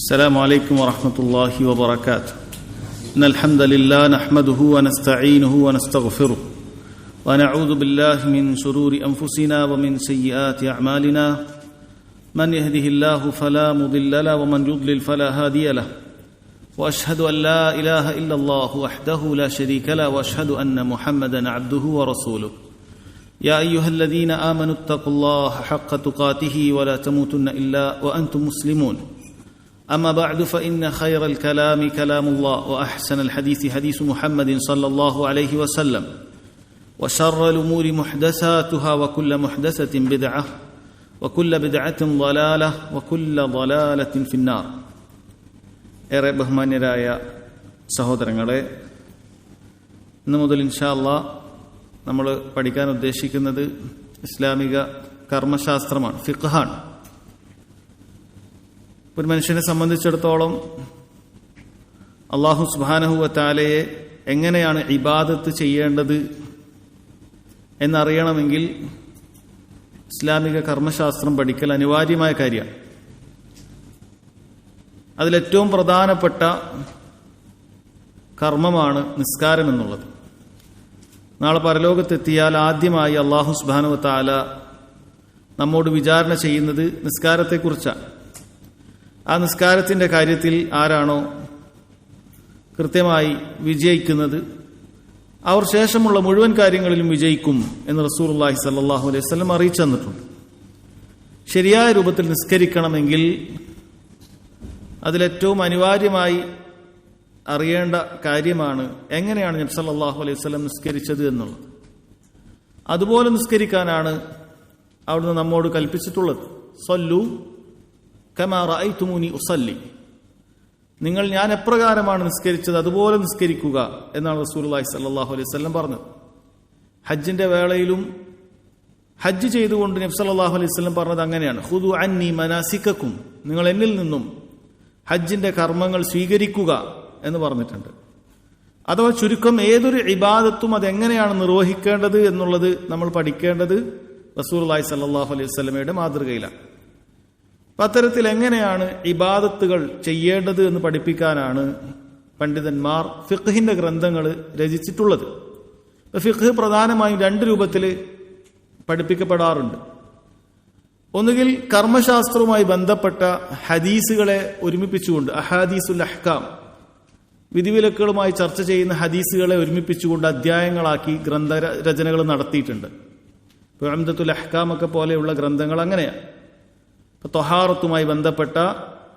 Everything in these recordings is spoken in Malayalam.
السلام عليكم ورحمة الله وبركاته. إن الحمد لله نحمده ونستعينه ونستغفره ونعوذ بالله من شرور أنفسنا ومن سيئات أعمالنا. من يهده الله فلا مضل له ومن يضلل فلا هادي له. وأشهد أن لا إله إلا الله وحده لا شريك له وأشهد أن محمدا عبده ورسوله. يا أيها الذين آمنوا اتقوا الله حق تقاته ولا تموتن إلا وأنتم مسلمون. أما بعد فإن خير الكلام كلام الله وأحسن الحديث حديث محمد صلى الله عليه وسلم وشر الأمور محدثاتها وكل محدثة بدعة وكل بدعة ضلالة وكل ضلالة في النار. ഏറെ ബഹുമാന്യരായ സഹോദരങ്ങളെ, ഇന്നു മുതൽ ഇൻഷാ അല്ലാഹ് നമ്മൾ പഠിക്കാൻ ഉദ്ദേശിക്കുന്നത് ഇസ്ലാമിക കർമ്മശാസ്ത്രമാണ്, ഫിഖ്ഹാണ്. ഒരു മനുഷ്യനെ സംബന്ധിച്ചിടത്തോളം അല്ലാഹു സുബ്ഹാനഹു വ തആലയെ എങ്ങനെയാണ് ഇബാദത്ത് ചെയ്യേണ്ടത് എന്നറിയണമെങ്കിൽ ഇസ്ലാമിക കർമ്മശാസ്ത്രം പഠിക്കൽ അനിവാര്യമായ കാര്യമാണ്. അതിലേറ്റവും പ്രധാനപ്പെട്ട കർമ്മമാണ് നിസ്കാരം എന്നുള്ളത്. നാളെ പരലോകത്തെത്തിയാൽ ആദ്യമായി അല്ലാഹു സുബ്ഹാനഹു വ തആല നമ്മോട് വിചാരണ ചെയ്യുന്നത് നിസ്കാരത്തെക്കുറിച്ചാണ്. ആ നിസ്കാരത്തിന്റെ കാര്യത്തിൽ ആരാണോ കൃത്യമായി വിജയിക്കുന്നത് അവർ ശേഷമുള്ള മുഴുവൻ കാര്യങ്ങളിലും വിജയിക്കും എന്ന് റസൂലുള്ളാഹി സ്വല്ലല്ലാഹു അലൈഹി വസല്ലം അറിയിച്ചു തന്നിട്ടുണ്ട്. ശരിയായ രൂപത്തിൽ നിസ്കരിക്കണമെങ്കിൽ അതിലേറ്റവും അനിവാര്യമായി അറിയേണ്ട കാര്യമാണ് എങ്ങനെയാണ് നബി സല്ലല്ലാഹു അലൈഹി വസല്ലം നിസ്കരിച്ചത് എന്നുള്ളത്. അതുപോലെ നിസ്കരിക്കാനാണ് അവിടുന്ന് നമ്മോട് കൽപ്പിച്ചിട്ടുള്ളത്. സല്ലു കമാ റഅയ്തുമൂനി ഉസല്ലി, നിങ്ങൾ ഞാൻ എപ്രകാരമാണ് നിസ്കരിച്ചത് അതുപോലെ നിസ്കരിക്കുക എന്നാണ് റസൂലുള്ളാഹി സ്വല്ലല്ലാഹു അലൈഹി വസല്ലം പറഞ്ഞത്. ഹജ്ജിന്റെ വേളയിലും ഹജ്ജ് ചെയ്തുകൊണ്ട് നബി സല്ലല്ലാഹു അലൈഹി വസല്ലം പറഞ്ഞത് അങ്ങനെയാണ്, ഖുദു അന്നി മനാസികക്കും, നിങ്ങൾ എന്നിൽ നിന്നും ഹജ്ജിന്റെ കർമ്മങ്ങൾ സ്വീകരിക്കുക എന്ന് പറഞ്ഞിട്ടുണ്ട്. അഥവാ ചുരുക്കം ഏതൊരു ഇബാദത്തും അതെങ്ങനെയാണ് നിർവഹിക്കേണ്ടത് എന്നുള്ളത് നമ്മൾ പഠിക്കേണ്ടത് റസൂലുള്ളാഹി സ്വല്ലല്ലാഹു അലൈഹി വസല്ലമയുടെ മാതൃകയിലാണ്. അത്തരത്തിൽ എങ്ങനെയാണ് ഇബാദത്തുകൾ ചെയ്യേണ്ടത് എന്ന് പഠിപ്പിക്കാനാണ് പണ്ഡിതന്മാർ ഫിഖ്ഹിന്റെ ഗ്രന്ഥങ്ങൾ രചിച്ചിട്ടുള്ളത്. ഫിഖ്ഹ് പ്രധാനമായും രണ്ട് രൂപത്തിൽ പഠിപ്പിക്കപ്പെടാറുണ്ട്. ഒന്നുകിൽ കർമ്മശാസ്ത്രവുമായി ബന്ധപ്പെട്ട ഹദീസുകളെ ഒരുമിപ്പിച്ചുകൊണ്ട്, അഹാദീസുൽ അഹ്കാം, വിധിവിലക്കുകളുമായി ചർച്ച ചെയ്യുന്ന ഹദീസുകളെ ഒരുമിപ്പിച്ചുകൊണ്ട് അധ്യായങ്ങളാക്കി ഗ്രന്ഥരചനകൾ നടത്തിയിട്ടുണ്ട്. ഇപ്പോൾ ഉംദത്തുൽ അഹ്കാം ഒക്കെ പോലെയുള്ള ഗ്രന്ഥങ്ങൾ അങ്ങനെയാണ്. ത്വഹാറത്തുമായി ബന്ധപ്പെട്ട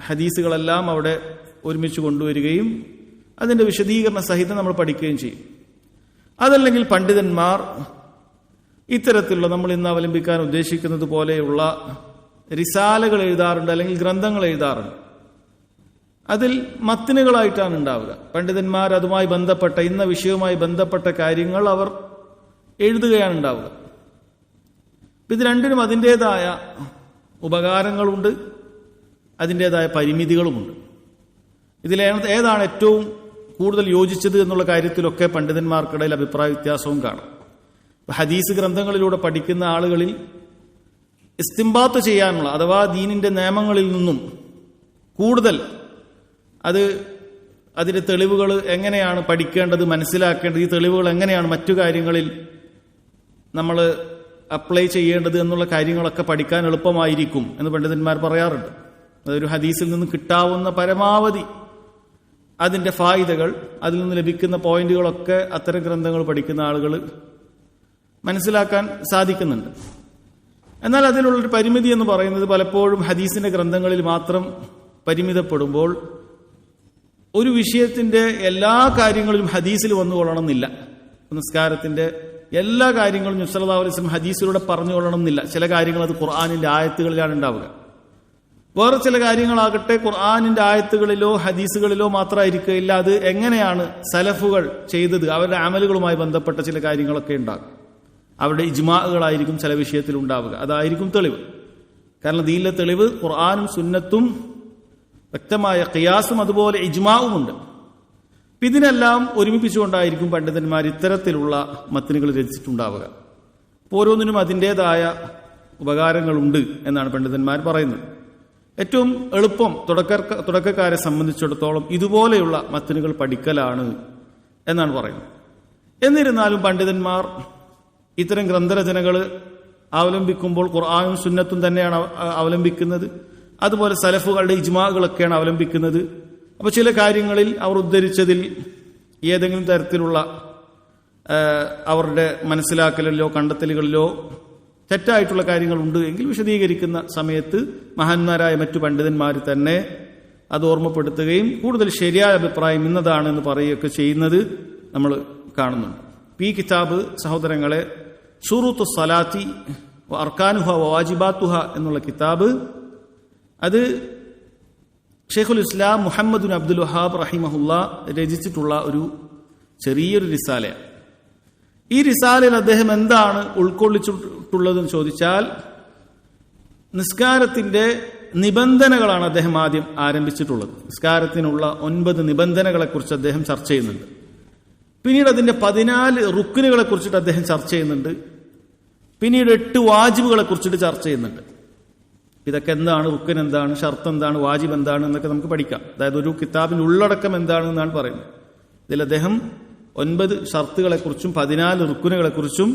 ഹദീസുകളെല്ലാം അവിടെ ഒരുമിച്ച് കൊണ്ടുവരികയും അതിന്റെ വിശദീകരണ സഹിതം നമ്മൾ പഠിക്കുകയും ചെയ്യും. അതല്ലെങ്കിൽ പണ്ഡിതന്മാർ ഇത്തരത്തിലുള്ള നമ്മൾ ഇന്ന് അവലംബിക്കാൻ ഉദ്ദേശിക്കുന്നത് പോലെയുള്ള റിസാലകൾ എഴുതാറുണ്ട്, അല്ലെങ്കിൽ ഗ്രന്ഥങ്ങൾ എഴുതാറുണ്ട്. അതിൽ മത്തിനുകളായിട്ടാണ് ഉണ്ടാവുക. പണ്ഡിതന്മാർ അതുമായി ബന്ധപ്പെട്ട ഇന്ന വിഷയവുമായി ബന്ധപ്പെട്ട കാര്യങ്ങൾ അവർ എഴുതുകയാണ് ഉണ്ടാവുക. ഇത് രണ്ടിനും അതിൻ്റെതായ ഉപകാരങ്ങളുണ്ട്, അതിൻ്റെതായ പരിമിതികളുമുണ്ട്. ഇതിൽ ഏതാണ് ഏറ്റവും കൂടുതൽ യോജിച്ചത് എന്നുള്ള കാര്യത്തിലൊക്കെ പണ്ഡിതന്മാർക്കിടയിൽ അഭിപ്രായ വ്യത്യാസവും കാണാം. ഹദീസ് ഗ്രന്ഥങ്ങളിലൂടെ പഠിക്കുന്ന ആളുകളിൽ ഇസ്തിംബാത്ത് ചെയ്യാനുള്ള, അഥവാ ദീനിന്റെ നിയമങ്ങളിൽ നിന്നും കൂടുതൽ അതിന്റെ തെളിവുകൾ എങ്ങനെയാണ് പഠിക്കേണ്ടത്, മനസ്സിലാക്കേണ്ടത്, ഈ തെളിവുകൾ എങ്ങനെയാണ് മറ്റു കാര്യങ്ങളിൽ നമ്മൾ അപ്ലൈ ചെയ്യേണ്ടത് എന്നുള്ള കാര്യങ്ങളൊക്കെ പഠിക്കാൻ എളുപ്പമായിരിക്കും എന്ന് പണ്ഡിതന്മാർ പറയാറുണ്ട്. അതൊരു ഹദീസിൽ നിന്ന് കിട്ടാവുന്ന പരമാവധി അതിന്റെ ഫായിദകൾ, അതിൽ നിന്ന് ലഭിക്കുന്ന പോയിന്റുകളൊക്കെ അത്തരം ഗ്രന്ഥങ്ങൾ പഠിക്കുന്ന ആളുകൾ മനസ്സിലാക്കാൻ സാധിക്കുന്നുണ്ട്. എന്നാൽ അതിലുള്ളൊരു പരിമിതി എന്ന് പറയുന്നത് പലപ്പോഴും ഹദീസിന്റെ ഗ്രന്ഥങ്ങളിൽ മാത്രം പരിമിതപ്പെടുമ്പോൾ ഒരു വിഷയത്തിന്റെ എല്ലാ കാര്യങ്ങളിലും ഹദീസിൽ വന്നുകൊള്ളണമെന്നില്ല. നിസ്കാരത്തിന്റെ എല്ലാ കാര്യങ്ങളും നബി സല്ലല്ലാഹു അലൈഹി വസല്ലം ഹദീസിലൂടെ പറഞ്ഞുകൊള്ളണമെന്നില്ല. ചില കാര്യങ്ങൾ അത് ഖുർആനിന്റെ ആയത്തുകളിലാണ് ഉണ്ടാവുക. വേറെ ചില കാര്യങ്ങളാകട്ടെ ഖുർആനിന്റെ ആയത്തുകളിലോ ഹദീസുകളിലോ മാത്രമായിരിക്കില്ല. അത് എങ്ങനെയാണ് സലഫുകൾ ചെയ്തത്, അവരുടെ അമലുകളുമായി ബന്ധപ്പെട്ട ചില കാര്യങ്ങളൊക്കെ ഉണ്ടാകും. അവരുടെ ഇജ്മാഅുകളായിരിക്കും ചില വിഷയത്തിൽ ഉണ്ടാവുക. അതായിരിക്കും തെളിവ്. കാരണം ദീനിലെ തെളിവ് ഖുർആനും സുന്നത്തും, വ്യക്തമായ ഖിയാസും അതുപോലെ ഇജ്മാഉമുണ്ട്. ഇതിനെല്ലാം ഒരുമിപ്പിച്ചുകൊണ്ടായിരിക്കും പണ്ഡിതന്മാർ ഇത്തരത്തിലുള്ള മത്തിനുകൾ രചിച്ചിട്ടുണ്ടാവുക. ഓരോന്നിനും അതിൻ്റെതായ ഉപകാരങ്ങളുണ്ട് എന്നാണ് പണ്ഡിതന്മാർ പറയുന്നത്. ഏറ്റവും എളുപ്പം തുടക്കക്കാരെ സംബന്ധിച്ചിടത്തോളം ഇതുപോലെയുള്ള മത്തനുകൾ പഠിക്കലാണ് എന്നാണ് പറയുന്നത്. എന്നിരുന്നാലും പണ്ഡിതന്മാർ ഇത്തരം ഗ്രന്ഥരചനകൾ അവലംബിക്കുമ്പോൾ ഖുർആനും സുന്നത്തും തന്നെയാണ് അവലംബിക്കുന്നത്. അതുപോലെ സലഫുകളുടെ ഇജ്മാകളൊക്കെയാണ് അവലംബിക്കുന്നത്. അപ്പോൾ ചില കാര്യങ്ങളിൽ അവർ ഉദ്ധരിച്ചതിൽ ഏതെങ്കിലും തരത്തിലുള്ള അവരുടെ മനസ്സിലാക്കലിലോ കണ്ടെത്തലുകളിലോ തെറ്റായിട്ടുള്ള കാര്യങ്ങളുണ്ട് എങ്കിൽ വിശദീകരിക്കുന്ന സമയത്ത് മഹാന്മാരായ മറ്റു പണ്ഡിതന്മാർ തന്നെ അത് ഓർമ്മപ്പെടുത്തുകയും കൂടുതൽ ശരിയായ അഭിപ്രായം ഇന്നതാണെന്ന് പറയുകയൊക്കെ ചെയ്യുന്നത് നമ്മൾ കാണുന്നുണ്ട്. ഈ കിതാബ് സഹോദരങ്ങളെ ശുറൂത്തു സ്വലാത്തി അർക്കാനുഹ വാജിബാത്തുഹ എന്നുള്ള കിതാബ് അത് ഷെയ്ഖുൽ ഇസ്ലാം മുഹമ്മദ് ബിൻ അബ്ദുൽ വഹാബ് റഹിമഹുല്ല രചിച്ചിട്ടുള്ള ഒരു ചെറിയൊരു റിസാലയാണ്. ഈ റിസാലയിൽ അദ്ദേഹം എന്താണ് ഉൾക്കൊള്ളിച്ചിട്ടുള്ളതെന്ന് ചോദിച്ചാൽ നിസ്കാരത്തിന്റെ നിബന്ധനകളാണ് അദ്ദേഹം ആദ്യം ആരംഭിച്ചിട്ടുള്ളത്. നിസ്കാരത്തിനുള്ള 9 നിബന്ധനകളെക്കുറിച്ച് അദ്ദേഹം ചർച്ച ചെയ്യുന്നുണ്ട്. പിന്നീട് അതിന്റെ 14 റുക്നുകളെ കുറിച്ചിട്ട് അദ്ദേഹം ചർച്ച ചെയ്യുന്നുണ്ട്. പിന്നീട് 8 വാജിബുകളെ കുറിച്ചിട്ട് ചർച്ച ചെയ്യുന്നുണ്ട്. ഇതൊക്കെ എന്താണ്, റുക്കൻ എന്താണ്, ഷർത്ത് എന്താണ്, വാജിബ് എന്താണ് എന്നൊക്കെ നമുക്ക് പഠിക്കാം. അതായത് ഒരു കിതാബിന്റെ ഉള്ളടക്കം എന്താണെന്നാണ് പറയുന്നത്. ഇതിൽ അദ്ദേഹം 9 ഷർത്തുകളെക്കുറിച്ചും 14 റുക്കുനുകളെക്കുറിച്ചും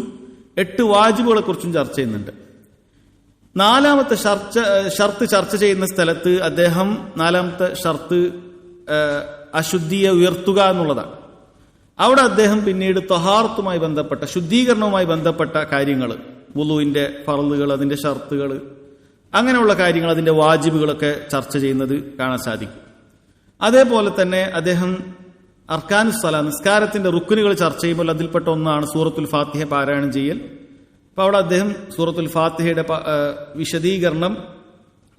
8 വാജിബുകളെക്കുറിച്ചും ചർച്ച ചെയ്യുന്നുണ്ട്. 4ാമത്തെ ഷർത്ത് ചർച്ച ചെയ്യുന്ന സ്ഥലത്ത് അദ്ദേഹം 4ാമത്തെ ഷർത്ത് അശുദ്ധിയെ ഉയർത്തുക എന്നുള്ളതാണ്. അവിടെ അദ്ദേഹം പിന്നീട് തഹാറത്തുമായി ബന്ധപ്പെട്ട ശുദ്ധീകരണവുമായി ബന്ധപ്പെട്ട കാര്യങ്ങൾ, വുളുവിന്റെ ഫർളുകൾ, അതിന്റെ ഷർത്തുകൾ, അങ്ങനെയുള്ള കാര്യങ്ങൾ, അതിന്റെ വാജിബുകളൊക്കെ ചർച്ച ചെയ്യുന്നത് കാണാൻ സാധിക്കും. അതേപോലെ തന്നെ അദ്ദേഹം അർക്കാനുസ്സലാ നിസ്കാരത്തിന്റെ റുക്കുനുകൾ ചർച്ച ചെയ്യുമ്പോൾ അതിൽപ്പെട്ട ഒന്നാണ് സൂറത്തുൽ ഫാത്തിഹ പാരായണം ചെയ്യൽ. അപ്പോൾ അവിടെ അദ്ദേഹം സൂറത്തുൽ ഫാത്തിഹയുടെ വിശദീകരണം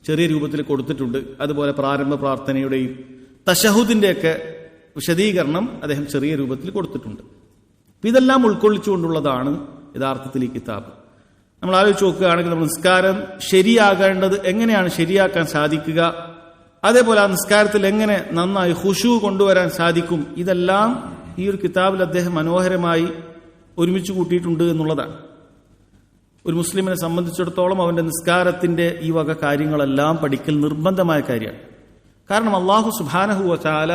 ചെറിയ രൂപത്തിൽ കൊടുത്തിട്ടുണ്ട്. അതുപോലെ പ്രാരംഭ പ്രാർത്ഥനയുടെയും തശഹുദിന്റെയൊക്കെ വിശദീകരണം അദ്ദേഹം ചെറിയ രൂപത്തിൽ കൊടുത്തിട്ടുണ്ട്. ഇതെല്ലാം ഉൾക്കൊള്ളിച്ചുകൊണ്ടുള്ളതാണ് യഥാർത്ഥത്തിൽ ഈ കിതാബ്. നമ്മൾ ആലോചിച്ച് നോക്കുകയാണെങ്കിൽ നമ്മൾ നിസ്കാരം ശരിയാകേണ്ടത് എങ്ങനെയാണ് ശരിയാക്കാൻ സാധിക്കുക, അതേപോലെ ആ നിസ്കാരത്തിൽ എങ്ങനെ നന്നായി ഖുശൂ കൊണ്ടുവരാൻ സാധിക്കും, ഇതെല്ലാം ഈ ഒരു കിതാബിൽ അദ്ദേഹം മനോഹരമായി ഒരുമിച്ച് കൂട്ടിയിട്ടുണ്ട് എന്നുള്ളതാണ്. ഒരു മുസ്ലിമിനെ സംബന്ധിച്ചിടത്തോളം അവന്റെ നിസ്കാരത്തിന്റെ ഈ വക കാര്യങ്ങളെല്ലാം പഠിക്കൽ നിർബന്ധമായ കാര്യമാണ്. കാരണം അല്ലാഹു സുബ്ഹാനഹു വ തആല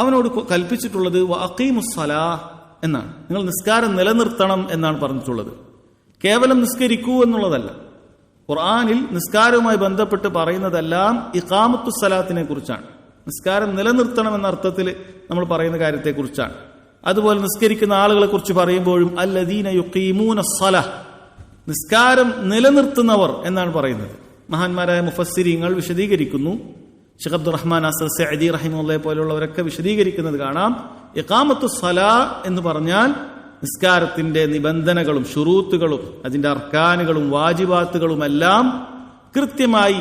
അവനോട് കൽപ്പിച്ചിട്ടുള്ളത് വഅഖീമുസ്സലാ എന്നാണ്. നിങ്ങൾ നിസ്കാരം നിലനിർത്തണം എന്നാണ് പറഞ്ഞിട്ടുള്ളത്. കേവലം നിസ്കരിക്കൂ എന്നുള്ളതല്ല. ഖുർആനിൽ നിസ്കാരവുമായി ബന്ധപ്പെട്ട് പറയുന്നതെല്ലാം ഇഖാമത്തുസ്സലാത്തിനെ കുറിച്ചാണ്. നിസ്കാരം നിലനിർത്തണം എന്ന അർത്ഥത്തിൽ നമ്മൾ പറയുന്ന കാര്യത്തെക്കുറിച്ചാണ്. അതുപോലെ നിസ്കരിക്കുന്ന ആളുകളെ കുറിച്ച് പറയുമ്പോഴും അല്ലദീന യുഖീമൂനസ്സലാ, നിസ്കാരം നിലനിർത്തുന്നവർ എന്നാണ് പറയുന്നത്. മഹാന്മാരായ മുഫസ്സിരീങ്ങൾ വിശദീകരിക്കുന്നു. ശൈഖ് അബ്ദുറഹ്മാൻ അസ്സർ സഅദി റഹിമഹുള്ളയെ പോലുള്ളവരൊക്കെ വിശദീകരിക്കുന്നത് കാണാം. ഇഖാമത്തുസ്സലാ എന്ന് പറഞ്ഞാൽ നിസ്കാരത്തിന്റെ നിബന്ധനകളും ശുറൂത്തുകളും അതിന്റെ അർക്കാനുകളും വാജിബാത്തുകളുമെല്ലാം കൃത്യമായി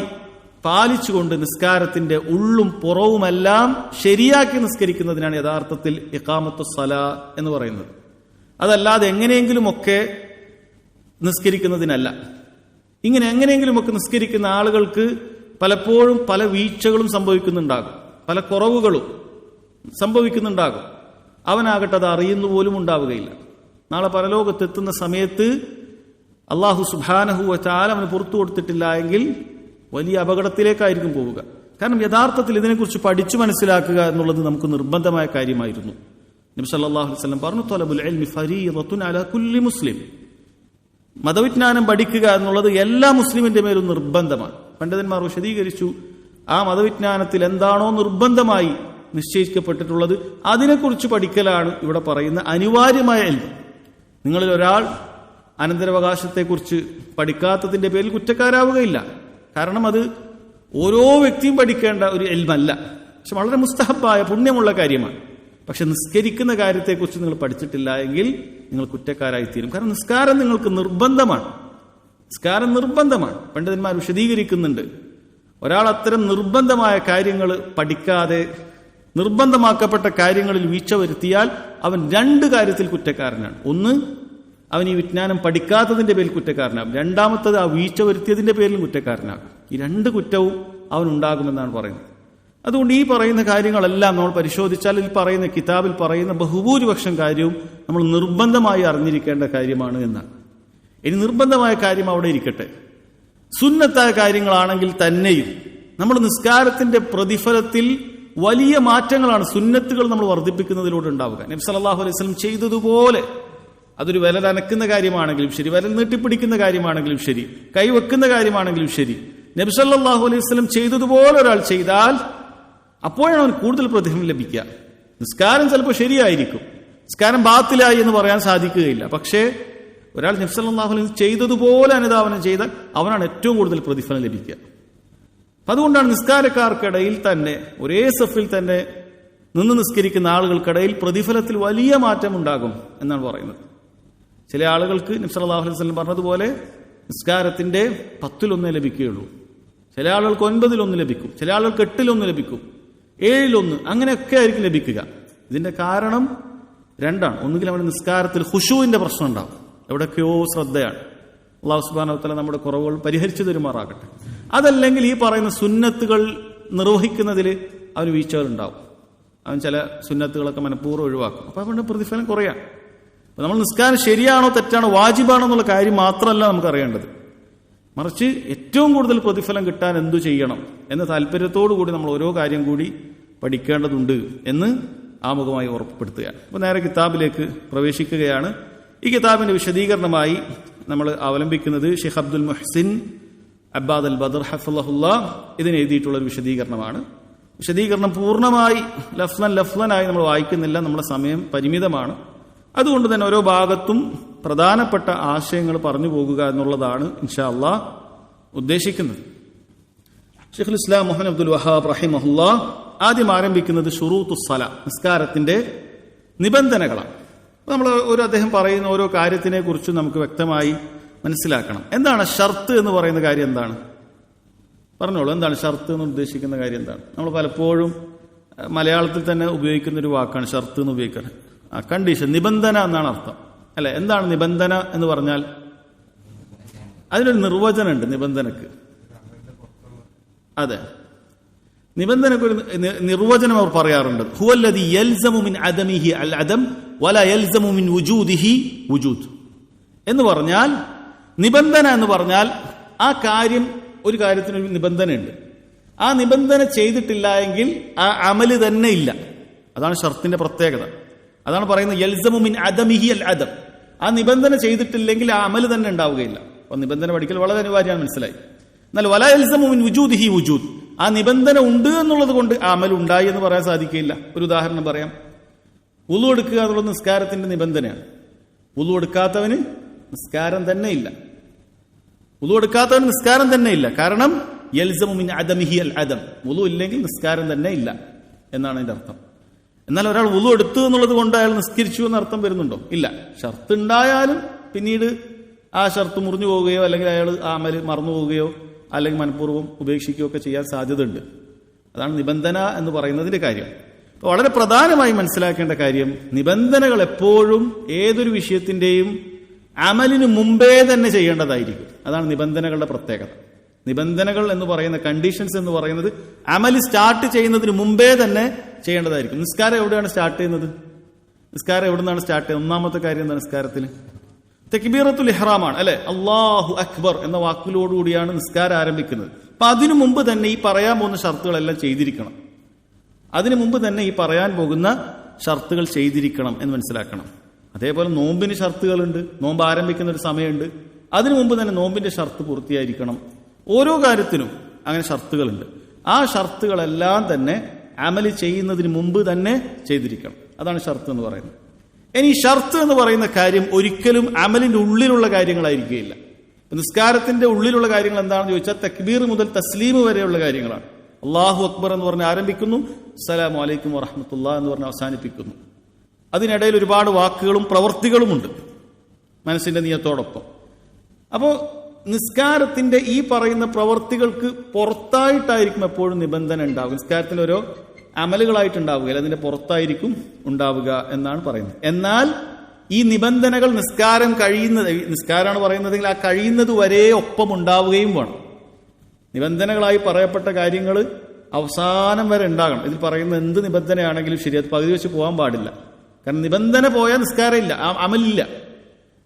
പാലിച്ചുകൊണ്ട് നിസ്കാരത്തിന്റെ ഉള്ളും പുറവുമെല്ലാം ശരിയാക്കി നിസ്കരിക്കുന്നതിനാണ് യഥാർത്ഥത്തിൽ ഇഖാമത്തുസ്സലാ എന്ന് പറയുന്നത്. അതല്ലാതെ എങ്ങനെയെങ്കിലുമൊക്കെ നിസ്കരിക്കുന്നതിനല്ല. ഇങ്ങനെ എങ്ങനെയെങ്കിലുമൊക്കെ നിസ്കരിക്കുന്ന ആളുകൾക്ക് പലപ്പോഴും പല വീഴ്ചകളും സംഭവിക്കുന്നുണ്ടാകും, പല കുറവുകളും സംഭവിക്കുന്നുണ്ടാകും. അവനാകട്ടെ അത് അറിയുന്നു പോലും ഉണ്ടാവുകയില്ല. നാളെ പരലോകത്തെത്തുന്ന സമയത്ത് അല്ലാഹു സുബ്ഹാനഹു വ തആല അവന് പുറത്തു കൊടുത്തിട്ടില്ല എങ്കിൽ വലിയ അപകടത്തിലേക്കായിരിക്കും പോവുക. കാരണം യഥാർത്ഥത്തിൽ ഇതിനെക്കുറിച്ച് പഠിച്ചു മനസ്സിലാക്കുക എന്നുള്ളത് നമുക്ക് നിർബന്ധമായ കാര്യമായിരുന്നു. നബി സല്ലല്ലാഹു അലൈഹി വസല്ലം പറഞ്ഞു, ത്വലബുൽ ഇൽമി ഫരീദത്തുൻ അലാ കുല്ലി മുസ്ലിം. മതവിജ്ഞാനം പഠിക്കുക എന്നുള്ളത് എല്ലാ മുസ്ലിമിന്റെ മേലും നിർബന്ധമാണ്. പണ്ഡിതന്മാർ വിശദീകരിച്ചു, ആ മതവിജ്ഞാനത്തിൽ എന്താണോ നിർബന്ധമായി നിശ്ചയിക്കപ്പെട്ടിട്ടുള്ളത് അതിനെക്കുറിച്ച് പഠിക്കലാണ് ഇവിടെ പറയുന്ന അനിവാര്യമായ ഇൽമ്. നിങ്ങളിൽ ഒരാൾ അനന്തരാവകാശത്തെക്കുറിച്ച് പഠിക്കാത്തതിന്റെ പേരിൽ കുറ്റക്കാരാവുകയില്ല. കാരണം അത് ഓരോ വ്യക്തിയും പഠിക്കേണ്ട ഒരു ഇൽമല്ല, പക്ഷെ വളരെ മുസ്തഹബായ പുണ്യമുള്ള കാര്യമാണ്. പക്ഷെ നിസ്കരിക്കുന്ന കാര്യത്തെക്കുറിച്ച് നിങ്ങൾ പഠിച്ചിട്ടില്ല എങ്കിൽ നിങ്ങൾ കുറ്റക്കാരായിത്തീരും. കാരണം നിസ്കാരം നിങ്ങൾക്ക് നിർബന്ധമാണ്. നിസ്കാരം നിർബന്ധമാണ്. പണ്ഡിതന്മാർ വിശദീകരിക്കുന്നുണ്ട്, ഒരാൾ അത്തരം നിർബന്ധമായ കാര്യങ്ങൾ പഠിക്കാതെ നിർബന്ധമാക്കപ്പെട്ട കാര്യങ്ങളിൽ വീഴ്ച വരുത്തിയാൽ അവൻ 2 കാര്യത്തിൽ കുറ്റക്കാരനാണ്. ഒന്ന്, അവൻ ഈ വിജ്ഞാനം പഠിക്കാത്തതിന്റെ പേരിൽ കുറ്റക്കാരനാകും. രണ്ടാമത്തത്, ആ വീഴ്ച വരുത്തിയതിന്റെ പേരിലും കുറ്റക്കാരനാകും. ഈ 2 കുറ്റവും അവനുണ്ടാകുമെന്നാണ് പറയുന്നത്. അതുകൊണ്ട് ഈ പറയുന്ന കാര്യങ്ങളെല്ലാം നമ്മൾ പരിശോധിച്ചാൽ ഈ പറയുന്ന കിതാബിൽ പറയുന്ന ബഹുഭൂരിപക്ഷം കാര്യവും നമ്മൾ നിർബന്ധമായി അറിഞ്ഞിരിക്കേണ്ട കാര്യമാണ് എന്നാണ്. ഇനി നിർബന്ധമായ കാര്യം അവിടെ ഇരിക്കട്ടെ, സുന്നത്തായ കാര്യങ്ങളാണെങ്കിൽ തന്നെയും നമ്മൾ നിസ്കാരത്തിന്റെ പ്രതിഫലത്തിൽ വലിയ മാറ്റങ്ങളാണ് സുന്നത്തുകൾ നമ്മൾ വർദ്ധിപ്പിക്കുന്നതിലൂടെ ഉണ്ടാവുക. നബി സല്ലല്ലാഹു അലൈഹി വസല്ലം ചെയ്തതുപോലെ, അതൊരു വിരൽ അനക്കുന്ന കാര്യമാണെങ്കിലും ശരി, വിരൽ നീട്ടിപ്പിടിക്കുന്ന കാര്യമാണെങ്കിലും ശരി, കൈവെക്കുന്ന കാര്യമാണെങ്കിലും ശരി, നബി സല്ലല്ലാഹു അലൈഹി വസല്ലം ചെയ്തതുപോലെ ഒരാൾ ചെയ്താൽ അപ്പോഴാണ് അവന് കൂടുതൽ പ്രതിഫലം ലഭിക്കുക. നിസ്കാരം ചിലപ്പോൾ ശരിയായിരിക്കും, നിസ്കാരം ബാത്തിലായി എന്ന് പറയാൻ സാധിക്കുകയില്ല. പക്ഷേ ഒരാൾ നബി സല്ലല്ലാഹു അലൈഹി വസല്ലം ചെയ്തതുപോലെ അനുധാവനം ചെയ്താൽ അവനാണ് ഏറ്റവും കൂടുതൽ പ്രതിഫലം ലഭിക്കുക. അതുകൊണ്ടാണ് നിസ്കാരക്കാർക്കിടയിൽ തന്നെ, ഒരേ സഫിൽ തന്നെ നിന്ന് നിസ്കരിക്കുന്ന ആളുകൾക്കിടയിൽ പ്രതിഫലത്തിൽ വലിയ മാറ്റം ഉണ്ടാകും എന്നാണ് പറയുന്നത്. ചില ആളുകൾക്ക് നബി സല്ലല്ലാഹു അലൈഹി വസല്ലം പറഞ്ഞതുപോലെ നിസ്കാരത്തിന്റെ 10 ലഭിക്കുകയുള്ളൂ, ചില ആളുകൾക്ക് 9 ലഭിക്കും, ചില ആളുകൾക്ക് 8 ലഭിക്കും, 7 അങ്ങനെയൊക്കെ ആയിരിക്കും ലഭിക്കുക. ഇതിന്റെ കാരണം രണ്ടാണ്. ഒന്നുകിൽ അവന്റെ നിസ്കാരത്തിൽ ഖുശൂഇന്റെ പ്രശ്നം ഉണ്ടാവും, എവിടൊക്കെയോ ശ്രദ്ധയാണ്. അല്ലാഹു സുബ്ഹാനഹു വ തആല നമ്മുടെ കുറവുകൾ പരിഹരിച്ചു തരുമാറാകട്ടെ. അതല്ലെങ്കിൽ ഈ പറയുന്ന സുന്നത്തുകൾ നിർവഹിക്കുന്നതിൽ അവന് വീഴ്ചകൾ ഉണ്ടാവും. അവൻ ചില സുന്നത്തുകളൊക്കെ മനഃപൂർവ്വം ഒഴിവാക്കും. അപ്പൊ അവന്റെ പ്രതിഫലം കുറയാം. അപ്പൊ നമ്മൾ നിസ്കാരം ശരിയാണോ തെറ്റാണോ വാജിബാണോ എന്നുള്ള കാര്യം മാത്രമല്ല നമുക്ക് അറിയേണ്ടത്, മറിച്ച് ഏറ്റവും കൂടുതൽ പ്രതിഫലം കിട്ടാൻ എന്തു ചെയ്യണം എന്ന താല്പര്യത്തോടു കൂടി നമ്മൾ ഓരോ കാര്യം കൂടി പഠിക്കേണ്ടതുണ്ട് എന്ന് ആമുഖമായി ഓർമ്മപ്പെടുത്തുകയാണ്. അപ്പൊ നേരെ കിതാബിലേക്ക് പ്രവേശിക്കുകയാണ്. ഈ കിതാബിന്റെ വിശദീകരണമായി നമ്മൾ അവലംബിക്കുന്നത് ഷെയ്ഖ് അബ്ദുൽ മുഹ്സിൻ അബ്ബാദ് അൽ ബദർ ഹഫിളഹുല്ലാ ഇതിന് എഴുതിയിട്ടുള്ള ഒരു വിശദീകരണമാണ്. വിശദീകരണം പൂർണ്ണമായി ലഫ്ലനായി നമ്മൾ വായിക്കുന്നില്ല, നമ്മുടെ സമയം പരിമിതമാണ്. അതുകൊണ്ട് തന്നെ ഓരോ ഭാഗത്തും പ്രധാനപ്പെട്ട ആശയങ്ങൾ പറഞ്ഞു പോകുക എന്നുള്ളതാണ് ഇൻഷാ അല്ലാഹ് ഉദ്ദേശിക്കുന്നത്. ഷെയ്ഖുൽ ഇസ്ലാം മുഹമ്മദ് അബ്ദുൽ വഹാബ് റഹിമഹുല്ലാ ആദ്യം ആരംഭിക്കുന്നത് ശുറൂത്തുസ് സലാ, നിസ്കാരത്തിന്റെ നിബന്ധനകളാണ്. നമ്മൾ അദ്ദേഹം പറയുന്ന ഓരോ കാര്യത്തിനെ കുറിച്ചും നമുക്ക് വ്യക്തമായി മനസ്സിലാക്കണം. എന്താണ് ഷർത്ത് എന്ന് പറയുന്ന കാര്യം? എന്താണ് പറഞ്ഞോളൂ, എന്താണ് ഷർത്ത് എന്ന് ഉദ്ദേശിക്കുന്ന കാര്യം എന്താണ്? നമ്മൾ പലപ്പോഴും മലയാളത്തിൽ തന്നെ ഉപയോഗിക്കുന്ന ഒരു വാക്കാണ് ഷർത്ത് എന്ന് ഉപയോഗിക്കുന്നത്. കണ്ടീഷൻ, നിബന്ധന എന്നാണ് അർത്ഥം, അല്ലെ? എന്താണ് നിബന്ധന എന്ന് പറഞ്ഞാൽ? അതിനൊരു നിർവചനം ഉണ്ട് നിബന്ധനക്ക്. അതെ, നിബന്ധനക്ക് ഒരു നിർവചനം അവർ പറയാറുണ്ട്. ഹുവല്ലദീ യൽസമു മിൻ അദമിഹി അൽ അദം വലാ യൽസമു മിൻ വുജൂദിഹി വുജൂദ് എന്ന് പറഞ്ഞാൽ, നിബന്ധന എന്ന് പറഞ്ഞാൽ ആ കാര്യം, ഒരു കാര്യത്തിനൊരു നിബന്ധനയുണ്ട്, ആ നിബന്ധന ചെയ്തിട്ടില്ല എങ്കിൽ ആ അമല് തന്നെ ഇല്ല. അതാണ് ഷർത്തിന്റെ പ്രത്യേകത. അതാണ് പറയുന്നത് യൽസമു മിൻ അദമിഹി അൽ അദം. ആ നിബന്ധന ചെയ്തിട്ടില്ലെങ്കിൽ ആ അമല് തന്നെ ഉണ്ടാവുകയില്ല. അപ്പൊ നിബന്ധന പഠിക്കൽ വളരെ അനിവാര്യമാണ്, മനസ്സിലായി. എന്നാൽ വലാ യൽസമു മിൻ വുജൂദിഹി വുജൂദ്, ആ നിബന്ധന ഉണ്ട് എന്നുള്ളത് കൊണ്ട് ആ അമൽ ഉണ്ടായി എന്ന് പറയാൻ സാധിക്കില്ല. ഒരു ഉദാഹരണം പറയാം. വുളു എടുക്കുക എന്നുള്ളത് നിസ്കാരത്തിന്റെ നിബന്ധനയാണ്. വുളു എടുക്കാത്തവന് നിസ്കാരം തന്നെ ഇല്ല. വുളു എടുക്കാത്തവന് നിസ്കാരം തന്നെ ഇല്ല. കാരണം യൽസമു മിൻ അദമിഹി അൽ അദം, വുളു ഇല്ലെങ്കിൽ നിസ്കാരം തന്നെ ഇല്ല എന്നാണ് അതിന്റെ അർത്ഥം. എന്നാൽ ഒരാൾ വുളു എടുത്തു എന്നുള്ളത് കൊണ്ട് അയാൾ നിസ്കരിച്ചു എന്ന അർത്ഥം വരുന്നുണ്ടോ? ഇല്ല. ഷർത്ത് ഉണ്ടായാലും പിന്നീട് ആ ഷർത്ത് മുറിഞ്ഞു പോവുകയോ അല്ലെങ്കിൽ അയാൾ ആ അമൽ മറന്നു പോവുകയോ അല്ലെങ്കിൽ മനഃപൂർവ്വം ഉപേക്ഷിക്കുകയോ ഒക്കെ ചെയ്യാൻ സാധ്യതയുണ്ട്. അതാണ് നിബന്ധന എന്ന് പറയുന്നതിന്റെ കാര്യം. അപ്പോൾ വളരെ പ്രധാനമായി മനസ്സിലാക്കേണ്ട കാര്യം, നിബന്ധനകൾ എപ്പോഴും ഏതൊരു വിഷയത്തിന്റെയും അമലിന് മുമ്പേ തന്നെ ചെയ്യേണ്ടതായിരിക്കും. അതാണ് നിബന്ധനകളുടെ പ്രത്യേകത. നിബന്ധനകൾ എന്ന് പറയുന്ന, കണ്ടീഷൻസ് എന്ന് പറയുന്നത് അമൽ സ്റ്റാർട്ട് ചെയ്യുന്നതിന് മുമ്പേ തന്നെ ചെയ്യേണ്ടതായിരിക്കും. നിസ്കാരം എവിടെയാണ് സ്റ്റാർട്ട് ചെയ്യുന്നത്? നിസ്കാരം എവിടെ നിന്നാണ് സ്റ്റാർട്ട് ചെയ്യുന്നത്? ഒന്നാമത്തെ കാര്യം എന്താണ് നിസ്കാരത്തിൽ? തക്ബീറത്തുൽ ഇഹ്റാമാണ്, അല്ലെ? അല്ലാഹു അക്ബർ എന്ന വാക്കിലോടുകൂടിയാണ് നിസ്കാരം ആരംഭിക്കുന്നത്. അപ്പൊ അതിനു മുമ്പ് തന്നെ ഈ പറയാൻ പോകുന്ന ഷർത്തുകളെല്ലാം ചെയ്തിരിക്കണം. അതിനു മുമ്പ് തന്നെ ഈ പറയാൻ പോകുന്ന ഷർത്തുകൾ ചെയ്തിരിക്കണം എന്ന് മനസ്സിലാക്കണം. അതേപോലെ നോമ്പിന് ഷർത്തുകളുണ്ട്. നോമ്പ് ആരംഭിക്കുന്ന ഒരു സമയമുണ്ട്. അതിനു മുമ്പ് തന്നെ നോമ്പിന്റെ ഷർത്ത് പൂർത്തിയായിരിക്കണം. ഓരോ കാര്യത്തിനും അങ്ങനെ ഷർത്തുകളുണ്ട്. ആ ഷർത്തുകളെല്ലാം തന്നെ അമല് ചെയ്യുന്നതിന് മുമ്പ് തന്നെ ചെയ്തിരിക്കണം. അതാണ് ഷർത്ത് എന്ന് പറയുന്നത്. ഇനി ഷർത്ത് എന്ന് പറയുന്ന കാര്യം ഒരിക്കലും അമലിന്റെ ഉള്ളിലുള്ള കാര്യങ്ങളായിരിക്കുകയില്ല. നിസ്കാരത്തിന്റെ ഉള്ളിലുള്ള കാര്യങ്ങൾ എന്താണെന്ന് ചോദിച്ചാൽ തക്ബീർ മുതൽ തസ്ലീം വരെയുള്ള കാര്യങ്ങളാണ്. അല്ലാഹു അക്ബർ എന്ന് പറഞ്ഞ് ആരംഭിക്കുന്നു, അസ്സലാമു അലൈക്കും വറഹ്മത്തുള്ളാഹി എന്ന് പറഞ്ഞ് അവസാനിപ്പിക്കുന്നു. അതിനിടയിൽ ഒരുപാട് വാക്കുകളും പ്രവൃത്തികളുമുണ്ട് മനസ്സിന്റെ നിയത്തോടൊപ്പം. അപ്പോൾ നിസ്കാരത്തിന്റെ ഈ പറയുന്ന പ്രവൃത്തികൾക്ക് പുറത്തായിട്ടായിരിക്കും എപ്പോഴും നിബന്ധന ഉണ്ടാവുക. നിസ്കാരത്തിന്റെ ഓരോ അമലുകളായിട്ടുണ്ടാവുകയില്ല, അതിന്റെ പുറത്തായിരിക്കും ഉണ്ടാവുക എന്നാണ് പറയുന്നത്. എന്നാൽ ഈ നിബന്ധനകൾ നിസ്കാരമാണ് പറയുന്നതെങ്കിൽ ആ കഴിയുന്നത് വരെ ഒപ്പം ഉണ്ടാവുകയും വേണം. നിബന്ധനകളായി പറയപ്പെട്ട കാര്യങ്ങൾ അവസാനം വരെ ഉണ്ടാകണം. ഇതിൽ പറയുന്ന എന്ത് നിബന്ധനയാണെങ്കിലും ശരി, അത് പകുതി വെച്ച് പോകാൻ പാടില്ല. കാരണം നിബന്ധന പോയാൽ നിസ്കാരം ഇല്ല, അമലില്ല.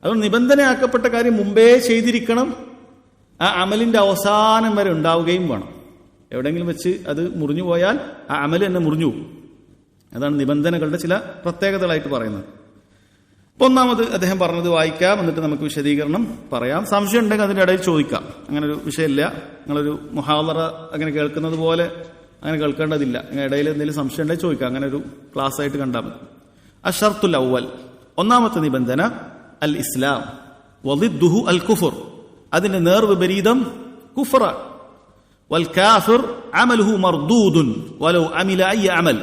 അതുകൊണ്ട് നിബന്ധനയാക്കപ്പെട്ട കാര്യം മുമ്പേ ചെയ്തിരിക്കണം. ആ അമലിന്റെ അവസാനം വരെ ഉണ്ടാവുകയും വേണം. എവിടെയെങ്കിലും വെച്ച് അത് മുറിഞ്ഞു പോയാൽ ആ അമൽ തന്നെ മുറിഞ്ഞു പോകും. അതാണ് നിബന്ധനകളുടെ ചില പ്രത്യേകതകളായിട്ട് പറയുന്നത്. ഇപ്പൊ ഒന്നാമത് അദ്ദേഹം പറഞ്ഞത് വായിക്കാം, എന്നിട്ട് നമുക്ക് വിശദീകരണം പറയാം. സംശയം ഉണ്ടെങ്കിൽ അതിന്റെ ഇടയിൽ ചോദിക്കാം. അങ്ങനെ ഒരു വിഷയമില്ല. നിങ്ങളൊരു മുഹാദറ അങ്ങനെ കേൾക്കുന്നത് പോലെ അങ്ങനെ കേൾക്കേണ്ടതില്ല. ഇടയിൽ എന്തെങ്കിലും സംശയം ഉണ്ടെങ്കിൽ ചോദിക്കാം. അങ്ങനെ ഒരു ക്ലാസ് ആയിട്ട് കണ്ടാൽ മതി. അശ്ശർത്തുൽ അവ്വൽ, ഒന്നാമത്തെ നിബന്ധന അൽ ഇസ്ലാം വദിദ്ദുഹു അൽ കുഫർ, അതിന്റെ നേർവിപരീതം കുഫറാണ്. വൽ കാഫിർ അമലുഹു മർദൂദുൻ വലൗ അമില അയ്യ അമൽ,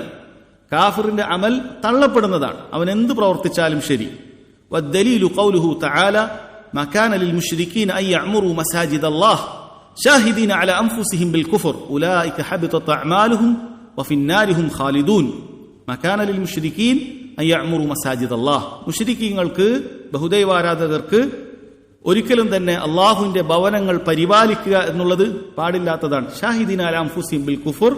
കാഫിറിന്റെ അമൽ തള്ളപ്പെടുന്നതാണ്, അവൻ എന്ത് പ്രവർത്തിച്ചാലും ശരി. വദ്ദലീലു ഖൗലുഹു തആല മാ കാന ലിൽ മുശ്രികീന അൻ യഅ്മുറു മസാജിദല്ലാഹ് ഷാഹിദീന അലാ അൻഫുസിഹിം ബിൽ കുഫർ ഉലൈക ഹബിതത് അഅമാലുഹും വഫിൻ നാരിഹും ഖാലിദൂൻ. മാ കാന ലിൽ മുശ്രികീൻ അൻ യഅ്മുറു മസാജിദല്ലാഹ്, മുശ്രിക്കീങ്ങൾക്ക് ബഹുദൈവാരാധകർക്ക് ഒരിക്കലും തന്നെ അള്ളാഹുവിന്റെ ഭവനങ്ങൾ പരിപാലിക്കുക എന്നുള്ളത് പാടില്ലാത്തതാണ്. ഷാഹിദീന അലാ അൻഫുസിഹിം ബിൽ കുഫർ,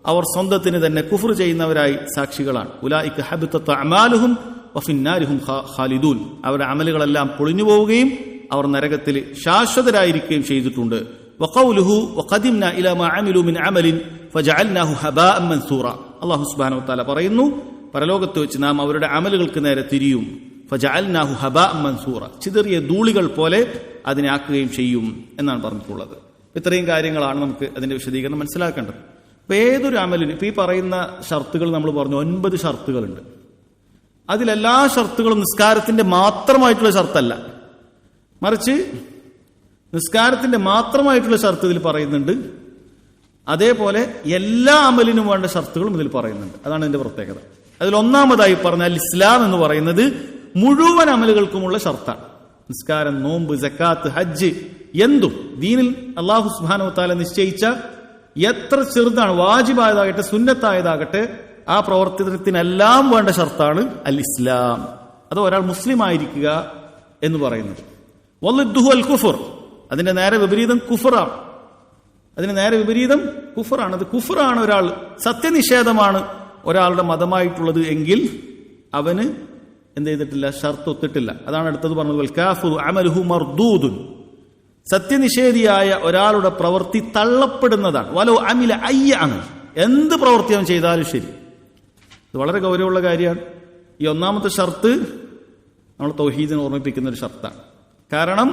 അവർ സ്വന്തത്തിന് തന്നെ കുഫർ ചെയ്യുന്നവരായി സാക്ഷികളാണ്. ഉലൈക ഹബിതത് അഅമാലുഹും വഫിൻ നാരിഹും ഖാലിദൂൻ, അവരുടെ അമലുകളെല്ലാം പൊളിഞ്ഞു പോവുകയും അവർ നരകത്തിൽ ശാശ്വതരായിരിക്കുകയും ചെയ്തിട്ടുണ്ട്. വഖൗലുഹു വഖദിംനാ ഇലാ മാ അമിലു മിൻ അമലിൻ ഫജഅൽനാഹു ഹബാഅൻ മൻസൂറ, അല്ലാഹു സുബ്ഹാനഹു വ തആല പറയുന്നു, പരലോകത്ത് വെച്ച് നാം അവരുടെ അമലുകൾക്ക് നേരെ തിരിയും. ഫജഅൽനാഹു ഹബാഅൻ മൻസൂറ, ചിതറിയ ധൂളികൾ പോലെ അതിനെ ആക്കുകയും ചെയ്യും എന്നാണ് പറഞ്ഞിട്ടുള്ളത്. ഇത്രയും കാര്യങ്ങളാണ് നമുക്ക് അതിന്റെ വിശദീകരണം മനസ്സിലാക്കേണ്ടത്. ഇപ്പൊ ഏതൊരു അമലിന് ഇപ്പൊ ഈ പറയുന്ന ഷർത്തുകൾ നമ്മൾ പറഞ്ഞു, 9 ഷർത്തുകളുണ്ട്. അതിലെല്ലാ ഷർത്തുകളും നിസ്കാരത്തിന്റെ മാത്രമായിട്ടുള്ള ഷർത്തല്ല, മറിച്ച് നിസ്കാരത്തിന്റെ മാത്രമായിട്ടുള്ള ഷർത്ത് ഇതിൽ പറയുന്നുണ്ട്. അതേപോലെ എല്ലാ അമലിനും വേണ്ട ഷർത്തുകളും ഇതിൽ പറയുന്നുണ്ട്. അതാണ് ഇതിന്റെ പ്രത്യേകത. അതിൽ ഒന്നാമതായി പറഞ്ഞാൽ ഇസ്ലാം എന്ന് പറയുന്നത് മുഴുവൻ അമലുകൾക്കുമുള്ള ഷർത്താണ്. നിസ്കാരം, നോമ്പ്, സക്കാത്ത്, ഹജ്ജ്, എന്തും ദീനിൽ അല്ലാഹു സുബ്ഹാനഹു വ തആല നിശ്ചയിച്ച എത്ര ചെറുതാണ്, വാജിബായതാകട്ടെ സുന്നത്തായതാകട്ടെ, ആ പ്രവർത്തനത്തിനെല്ലാം വേണ്ട ഷർത്താണ് അൽ ഇസ്ലാം. അത് ഒരാൾ മുസ്ലിം ആയിരിക്കുക എന്ന് പറയുന്നത്. വളിദ്ദുഹു അൽ കുഫർ, അതിന്റെ നേരെ വിപരീതം കുഫറാണ്. അതിന്റെ നേരെ വിപരീതം കുഫറാണ്. അത് കുഫറാണ്, ഒരാൾ സത്യനിഷേധമാണ് ഒരാളുടെ മതമായിട്ടുള്ളത് എങ്കിൽ അവന് എന്ത് ചെയ്തിട്ടില്ല, ഷർത്ത് ഒത്തിട്ടില്ല. അതാണ് അടുത്തത് പറഞ്ഞത്, വൽ കാഫിറു അമലുഹു മർദൂദുൻ, സത്യനിഷേധിയായ ഒരാളുടെ പ്രവൃത്തി തള്ളപ്പെടുന്നതാണ്. വലൗ അമില അയ്യ അമൽ, എന്ത് പ്രവൃത്തി അവൻ ചെയ്താലും ശരി. ഇത് വളരെ ഗൗരവമുള്ള കാര്യമാണ്. ഈ ഒന്നാമത്തെ ഷർത്ത് നമ്മൾ തൗഹീദിനെ ഓർമ്മിപ്പിക്കുന്ന ഒരു ഷർത്താണ്. കാരണം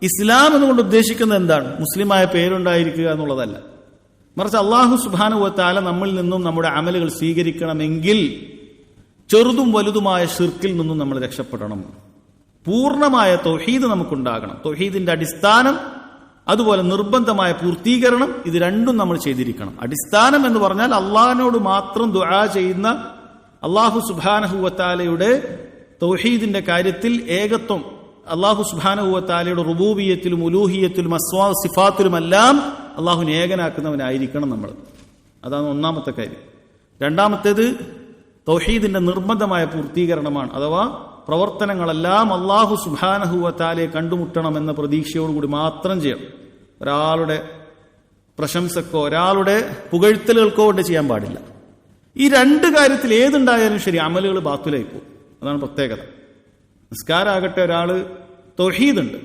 ഇസ്ലാം എന്നുകൊണ്ട് ഉദ്ദേശിക്കുന്നത് എന്താണ്? മുസ്ലിമായ പേരുണ്ടായിരിക്കുക എന്നുള്ളതല്ല, മറിച്ച് അല്ലാഹു സുബ്ഹാനഹു വ തആല നമ്മളിൽ നിന്നും നമ്മുടെ അമലുകൾ സ്വീകരിക്കണമെങ്കിൽ ചെറുതും വലുതുമായ ശിർക്കിൽ നിന്നും നമ്മൾ രക്ഷപ്പെടണം. പൂർണ്ണമായ തൗഹീദ് നമുക്കുണ്ടാകണം. തൗഹീദിന്റെ അടിസ്ഥാനം, അതുപോലെ നിർബന്ധമായ പൂർത്തീകരണം, ഇത് രണ്ടും നമ്മൾ ചെയ്തിരിക്കണം. അടിസ്ഥാനം എന്ന് പറഞ്ഞാൽ അള്ളാഹിനോട് മാത്രം ദുആ ചെയ്യുന്ന, അല്ലാഹു സുബ്ഹാനഹു വ തആലയുടെ തൗഹീദിന്റെ കാര്യത്തിൽ ഏകത്വം, അല്ലാഹു സുബ്ഹാനഹു വ തആലയുടെ റുബൂബിയ്യത്തിലും ഉലൂഹിയ്യത്തിലും അസ്മാ സിഫാത്തിലുമെല്ലാം അള്ളാഹുവിനെ ഏകനാക്കുന്നവനായിരിക്കണം നമ്മൾ. അതാണ് ഒന്നാമത്തെ കാര്യം. രണ്ടാമത്തേത് തൗഹീദിന്റെ നിർബന്ധമായ പൂർത്തീകരണമാണ്. അഥവാ പ്രവർത്തനങ്ങളെല്ലാം അല്ലാഹു സുബ്ഹാനഹു വ തആലയെ കണ്ടുമുട്ടണം എന്ന പ്രതീക്ഷയോടുകൂടി മാത്രം ചെയ്യണം. ഒരാളുടെ പ്രശംസക്കോ ഒരാളുടെ പുകഴ്ത്തലുകൾക്കോ കൊണ്ട് ചെയ്യാൻ പാടില്ല. ഈ രണ്ട് കാര്യത്തിൽ ഏതുണ്ടായാലും ശരി അമലുകൾ ബാത്തുലായി പോകും. അതാണ് പ്രത്യേകത. നിസ്കാരാകട്ടെ, ഒരാള് തൗഹീദുണ്ട്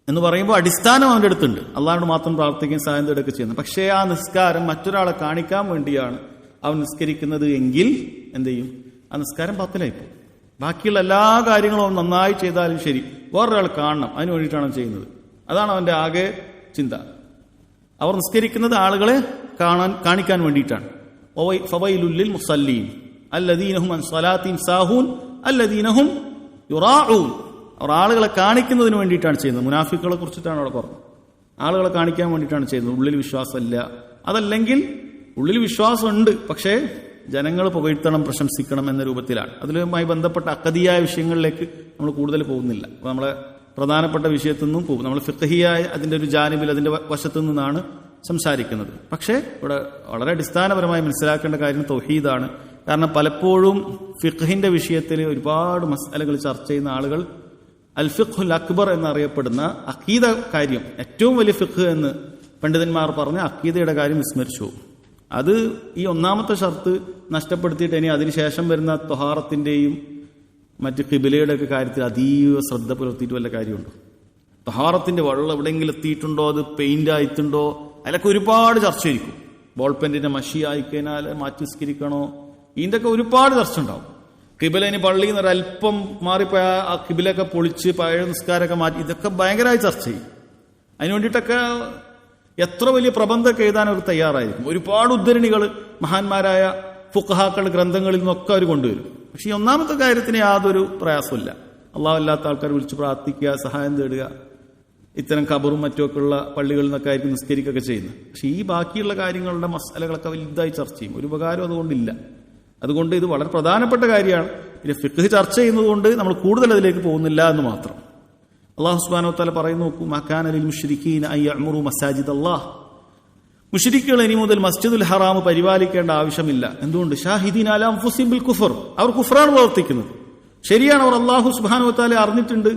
എന്ന് പറയുമ്പോൾ അടിസ്ഥാനം അവന്റെ അടുത്തുണ്ട്, അള്ളാഹുവിനോട് മാത്രം പ്രാർത്ഥിക്കുകയും സഹായം തേടുകയൊക്കെ ചെയ്യുന്നത്. പക്ഷേ ആ നിസ്കാരം മറ്റൊരാളെ കാണിക്കാൻ വേണ്ടിയാണ് അവൻ നിസ്കരിക്കുന്നത് എങ്കിൽ എന്ത് ചെയ്യും? ആ നിസ്കാരം ബാത്തിലായി പോകും. ബാക്കിയുള്ള എല്ലാ കാര്യങ്ങളും അവൻ നന്നായി ചെയ്താലും ശരി, വേറൊരാൾ കാണണം, അതിന് വേണ്ടിയിട്ടാണ് ചെയ്യുന്നത്. അതാണ് അവന്റെ ആകെ ചിന്ത. അവർ നിസ്കരിക്കുന്നത് ആളുകളെ കാണിക്കാൻ വേണ്ടിയിട്ടാണ്. ഫവൈലുൽ ലിൽ മുസല്ലീൻ അല്ലദീനഹും അൻ സ്വലാത്തിഹിം സാഹൂൻ അല്ലദീനഹും യുറാഊൻ. അവർ ആളുകളെ കാണിക്കുന്നതിന് വേണ്ടിയിട്ടാണ് ചെയ്യുന്നത്. മുനാഫിക്കുകളെ കുറിച്ചിട്ടാണ് അവിടെ പറഞ്ഞത്. ആളുകളെ കാണിക്കാൻ വേണ്ടിയിട്ടാണ് ചെയ്യുന്നത്. ഉള്ളിൽ വിശ്വാസമില്ല. അതല്ലെങ്കിൽ ഉള്ളിൽ വിശ്വാസമുണ്ട്, പക്ഷേ ജനങ്ങൾ പുകഴ്ത്തണം, പ്രശംസിക്കണം എന്ന രൂപത്തിലാണ്. അതിലുമായി ബന്ധപ്പെട്ട അഖദിയായ വിഷയങ്ങളിലേക്ക് നമ്മൾ കൂടുതൽ പോകുന്നില്ല. അപ്പോൾ നമ്മളെ പ്രധാനപ്പെട്ട വിഷയത്തിൽ നിന്നും പോകും. നമ്മൾ ഫിഖഹിയായ അതിന്റെ ഒരു ജാനിബിൽ, അതിന്റെ വശത്തു നിന്നാണ് സംസാരിക്കുന്നത്. പക്ഷേ ഇവിടെ വളരെ അടിസ്ഥാനപരമായി മനസ്സിലാക്കേണ്ട കാര്യം തൗഹീദാണ്. കാരണം പലപ്പോഴും ഫിഖഹിന്റെ വിഷയത്തിൽ ഒരുപാട് മസ്അലകൾ ചർച്ച ചെയ്യുന്ന ആളുകൾ അൽ ഫിഖ്ഹുൽ അക്ബർ എന്നറിയപ്പെടുന്ന അഖീദ കാര്യം, ഏറ്റവും വലിയ ഫിഖ് എന്ന് പണ്ഡിതന്മാർ പറഞ്ഞ അഖീദയുടെ കാര്യം വിസ്മരിച്ചു. അത് ഈ ഒന്നാമത്തെ ഷർത്ത് നഷ്ടപ്പെടുത്തിയിട്ട് ഇനി അതിനുശേഷം വരുന്ന ത്വഹാറത്തിന്റെയും മറ്റ് ഖിബിലയുടെ ഒക്കെ കാര്യത്തിൽ അതീവ ശ്രദ്ധ പുലർത്തിയിട്ട് വല്ല കാര്യമുണ്ടോ? ത്വഹാറത്തിന്റെ വെള്ളം എവിടെയെങ്കിലും എത്തിയിട്ടുണ്ടോ, അത് പെയിന്റ് ആയിട്ടുണ്ടോ, അതിലൊക്കെ ഒരുപാട് ചർച്ചയായിരിക്കും. ബോൾ പെന്നിന്റെ മഷി ആയിക്കഴിഞ്ഞാൽ മാറ്റി നിസ്കരിക്കണോ, ഇതിൻ്റെയൊക്കെ ഒരുപാട് ചർച്ച ഉണ്ടാവും. കിബിലിന് പള്ളിയിൽ നിന്ന് ഒരല്പം മാറിപ്പോയ ആ കിബിലൊക്കെ പൊളിച്ച് പഴയ നിസ്കാരമൊക്കെ മാറ്റി, ഇതൊക്കെ ഭയങ്കരമായി ചർച്ച ചെയ്യും. അതിനു വേണ്ടിയിട്ടൊക്കെ എത്ര വലിയ പ്രബന്ധമൊക്കെ എഴുതാൻ അവർ തയ്യാറായിരിക്കും. ഒരുപാട് ഉദ്ധരണികൾ മഹാന്മാരായ ഫുഖഹാക്കളുടെ ഗ്രന്ഥങ്ങളിൽ നിന്നൊക്കെ അവർ കൊണ്ടുവരും. പക്ഷെ ഈ ഒന്നാമത്തെ കാര്യത്തിന് യാതൊരു പ്രയാസമില്ല. അള്ളാഹു അല്ലാത്ത ആൾക്കാർ വിളിച്ച് പ്രാർത്ഥിക്കുക, സഹായം തേടുക, ഇത്തരം ഖബറും മറ്റുമൊക്കെ ഉള്ള പള്ളികളിൽ നിന്നൊക്കെ ആയിരിക്കും നിസ്കരിക്കുകയൊക്കെ ചെയ്യുന്നത്. പക്ഷെ ഈ ബാക്കിയുള്ള കാര്യങ്ങളുടെ മസാലകളൊക്കെ വലുതായി ചർച്ച ചെയ്യും. ഒരു ഉപകാരം അതുകൊണ്ടില്ല. അതുകൊണ്ട് ഇത് വളരെ പ്രധാനപ്പെട്ട കാര്യമാണ്. പിന്നെ ഫിഖ് ചർച്ച ചെയ്യുന്നതുകൊണ്ട് നമ്മൾ കൂടുതൽ അതിലേക്ക് പോകുന്നില്ല എന്ന് മാത്രം. അല്ലാഹു സുബ്ഹാനഹു വ തആല പറയുന്നു, മകാന ലിൽ മുശ്രിക്കീന അൻ യഅ്മുറു മസാജിദ അല്ലാഹ്. മുശ്രിക്കുകൾ ഇനി മുതൽ മസ്ജിദുൽ ഹറാം പരിപാലിക്കേണ്ട ആവശ്യമില്ല. എന്തുകൊണ്ട്? ഷാഹിദീന അലാ അൻഫുസിഹിം ബിൽ കുഫർ. അവർ കുഫറാണ് പ്രവർത്തിക്കുന്നത്. ശരിയാണ്, അവർ അല്ലാഹു സുബ്ഹാനഹു വ തആല അറിഞ്ഞിട്ടുണ്ട്.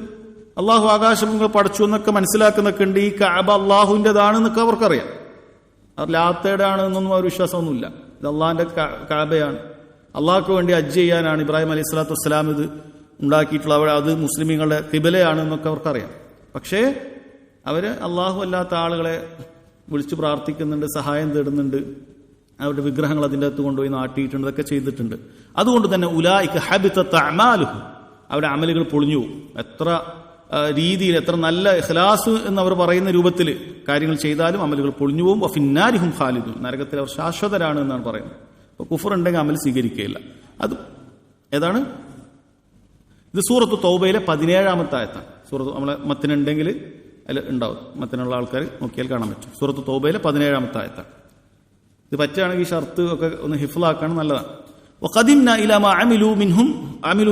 അള്ളാഹു ആകാശങ്ങൾ പടച്ചു എന്നൊക്കെ മനസ്സിലാക്കുന്നൊക്കെ ഉണ്ട്. ഈ കഅബ അള്ളാഹുവിൻ്റെതാണെന്നൊക്കെ അവർക്കറിയാം. അത് ലാത്തയുടെ ആണെന്നൊന്നും അവർ വിശ്വാസമൊന്നുമില്ല. ഇത് അള്ളാഹിന്റെ കഅബയാണ്. അള്ളാഹ്ക്ക് വേണ്ടി ഹജ്ജ് ചെയ്യാനാണ് ഇബ്രാഹിം അലൈഹി സ്വലാത്തു വസ്സലാം ഇത് ഉണ്ടാക്കിയിട്ടുള്ള, അത് മുസ്ലിമീങ്ങളുടെ ഖിബലയാണ് എന്നൊക്കെ അവർക്കറിയാം. പക്ഷേ അവര് അള്ളാഹു അല്ലാത്ത ആളുകളെ വിളിച്ച് പ്രാർത്ഥിക്കുന്നുണ്ട്, സഹായം തേടുന്നുണ്ട്, അവരുടെ വിഗ്രഹങ്ങൾ അതിൻ്റെ അകത്ത് കൊണ്ടുപോയി നാട്ടിയിട്ടുണ്ട്, ഇതൊക്കെ ചെയ്തിട്ടുണ്ട്. അതുകൊണ്ട് തന്നെ ഉലായിക ഹബിതത് അഅമാലുഹും, അവരുടെ അമലുകൾ പൊളിഞ്ഞു പോകും. എത്ര രീതിയിൽ, എത്ര നല്ല ഇഖ്ലാസ് എന്ന് അവർ പറയുന്ന രൂപത്തിൽ കാര്യങ്ങൾ ചെയ്താലും അമലുകൾ പൊളിഞ്ഞു പോകും. വഫിന്നാരിഹും ഖാലിദൂൻ, നരകത്തിൽ അവർ ശാശ്വതരാണ് എന്നാണ് പറയുന്നത്. അപ്പോൾ കുഫർ ഉണ്ടെങ്കിൽ അമൽ സ്വീകരിക്കുകയില്ല. അത് ഏതാണ്? ഇത് സൂറത്ത് തൗബയിലെ 17-ാമത്തെ ആയത്താണ്. സൂറത്ത് നമ്മളെ മത്തിനുണ്ടെങ്കിൽ അതിൽ ഉണ്ടാവും, മത്തിനുള്ള ആൾക്കാർ നോക്കിയാൽ കാണാൻ പറ്റും. സൂറത്ത് തൗബയിലെ 17-ാമത്തെ ആയത്താണ്. ഇത് പറ്റുകയാണെങ്കിൽ ഷർത്ത് ഒക്കെ ഒന്ന് ഹിഫ്ളാക്കാൻ നല്ലതാണ്. വഖദിംനാ ഇലാ മാ അമിലു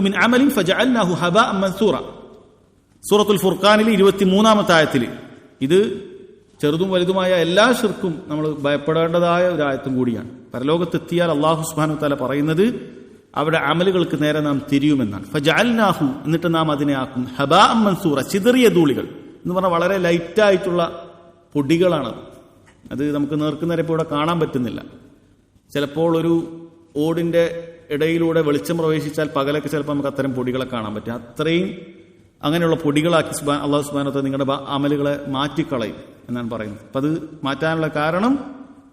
മിൻ അമലിൻ ഫജഅൽനാഹു ഹബാഅൻ മൻസൂറ. സൂറത്തുൽ ഫുർഖാനിൽ 23-ാമത്തെ ആയത്തിൽ ഇത് ചെറുതും വലുതുമായ എല്ലാ ശിർക്കും നമ്മൾ ഭയപ്പെടേണ്ടതായ ഒരു ആയത്തും കൂടിയാണ്. പരലോകത്തെത്തിയാൽ അല്ലാഹു സുബ്ഹാനഹു വ തആല പറയുന്നത് അവരുടെ അമലുകൾക്ക് നേരെ നാം തിരിയുമെന്നാണ്. ഫജഅൽനാഹു, എന്നിട്ട് നാം അതിനെ ആക്കും ഹബാഅൻ മൻസൂറ, ചിതറിയ ധൂളികൾ എന്ന് പറഞ്ഞാൽ വളരെ ലൈറ്റായിട്ടുള്ള പൊടികളാണത്. അത് നമുക്ക് നേർക്കുനേരെ ഇപ്പോൾ ഇവിടെ കാണാൻ പറ്റുന്നില്ല. ചിലപ്പോൾ ഒരു ഓടിന്റെ ഇടയിലൂടെ വെളിച്ചം പ്രവേശിച്ചാൽ പകലൊക്കെ ചിലപ്പോൾ നമുക്ക് അത്തരം പൊടികളെ കാണാൻ പറ്റും. അത്രയും അങ്ങനെയുള്ള പൊടികളാക്കി അല്ലാഹു സുബ്ഹാനഹു വ തആല നിങ്ങളുടെ അമലുകളെ മാറ്റിക്കളയും എന്നാണ് പറയുന്നത്. അപ്പം അത് മാറ്റാനുള്ള കാരണം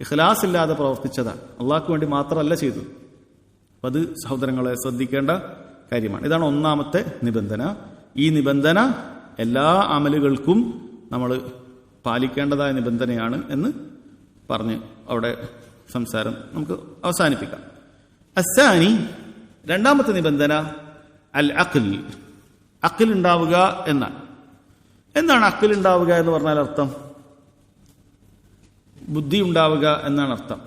ഇഖ്ലാസ് ഇല്ലാതെ പ്രവർത്തിച്ചതാണ്, അള്ളാഹ്ക്ക് വേണ്ടി മാത്രമല്ല ചെയ്തത്. അപ്പം അത് സഹോദരങ്ങളെ ശ്രദ്ധിക്കേണ്ട കാര്യമാണ്. ഇതാണ് ഒന്നാമത്തെ നിബന്ധന. ഈ നിബന്ധന എല്ലാ അമലുകൾക്കും നമ്മൾ പാലിക്കേണ്ടതായ നിബന്ധനയാണ് എന്ന് പറഞ്ഞ് അവിടെ സംസാരം നമുക്ക് അവസാനിപ്പിക്കാം. അസ്സാനി, രണ്ടാമത്തെ നിബന്ധന അൽ അഖ്ൽ, അഖ്ൽ ഉണ്ടാവുക എന്നാണ്. എന്താണ് അഖ്ൽ ഉണ്ടാവുക എന്ന് പറഞ്ഞാൽ അർത്ഥം? ബുദ്ധി ഉണ്ടാവുക എന്നാണ് അർത്ഥം.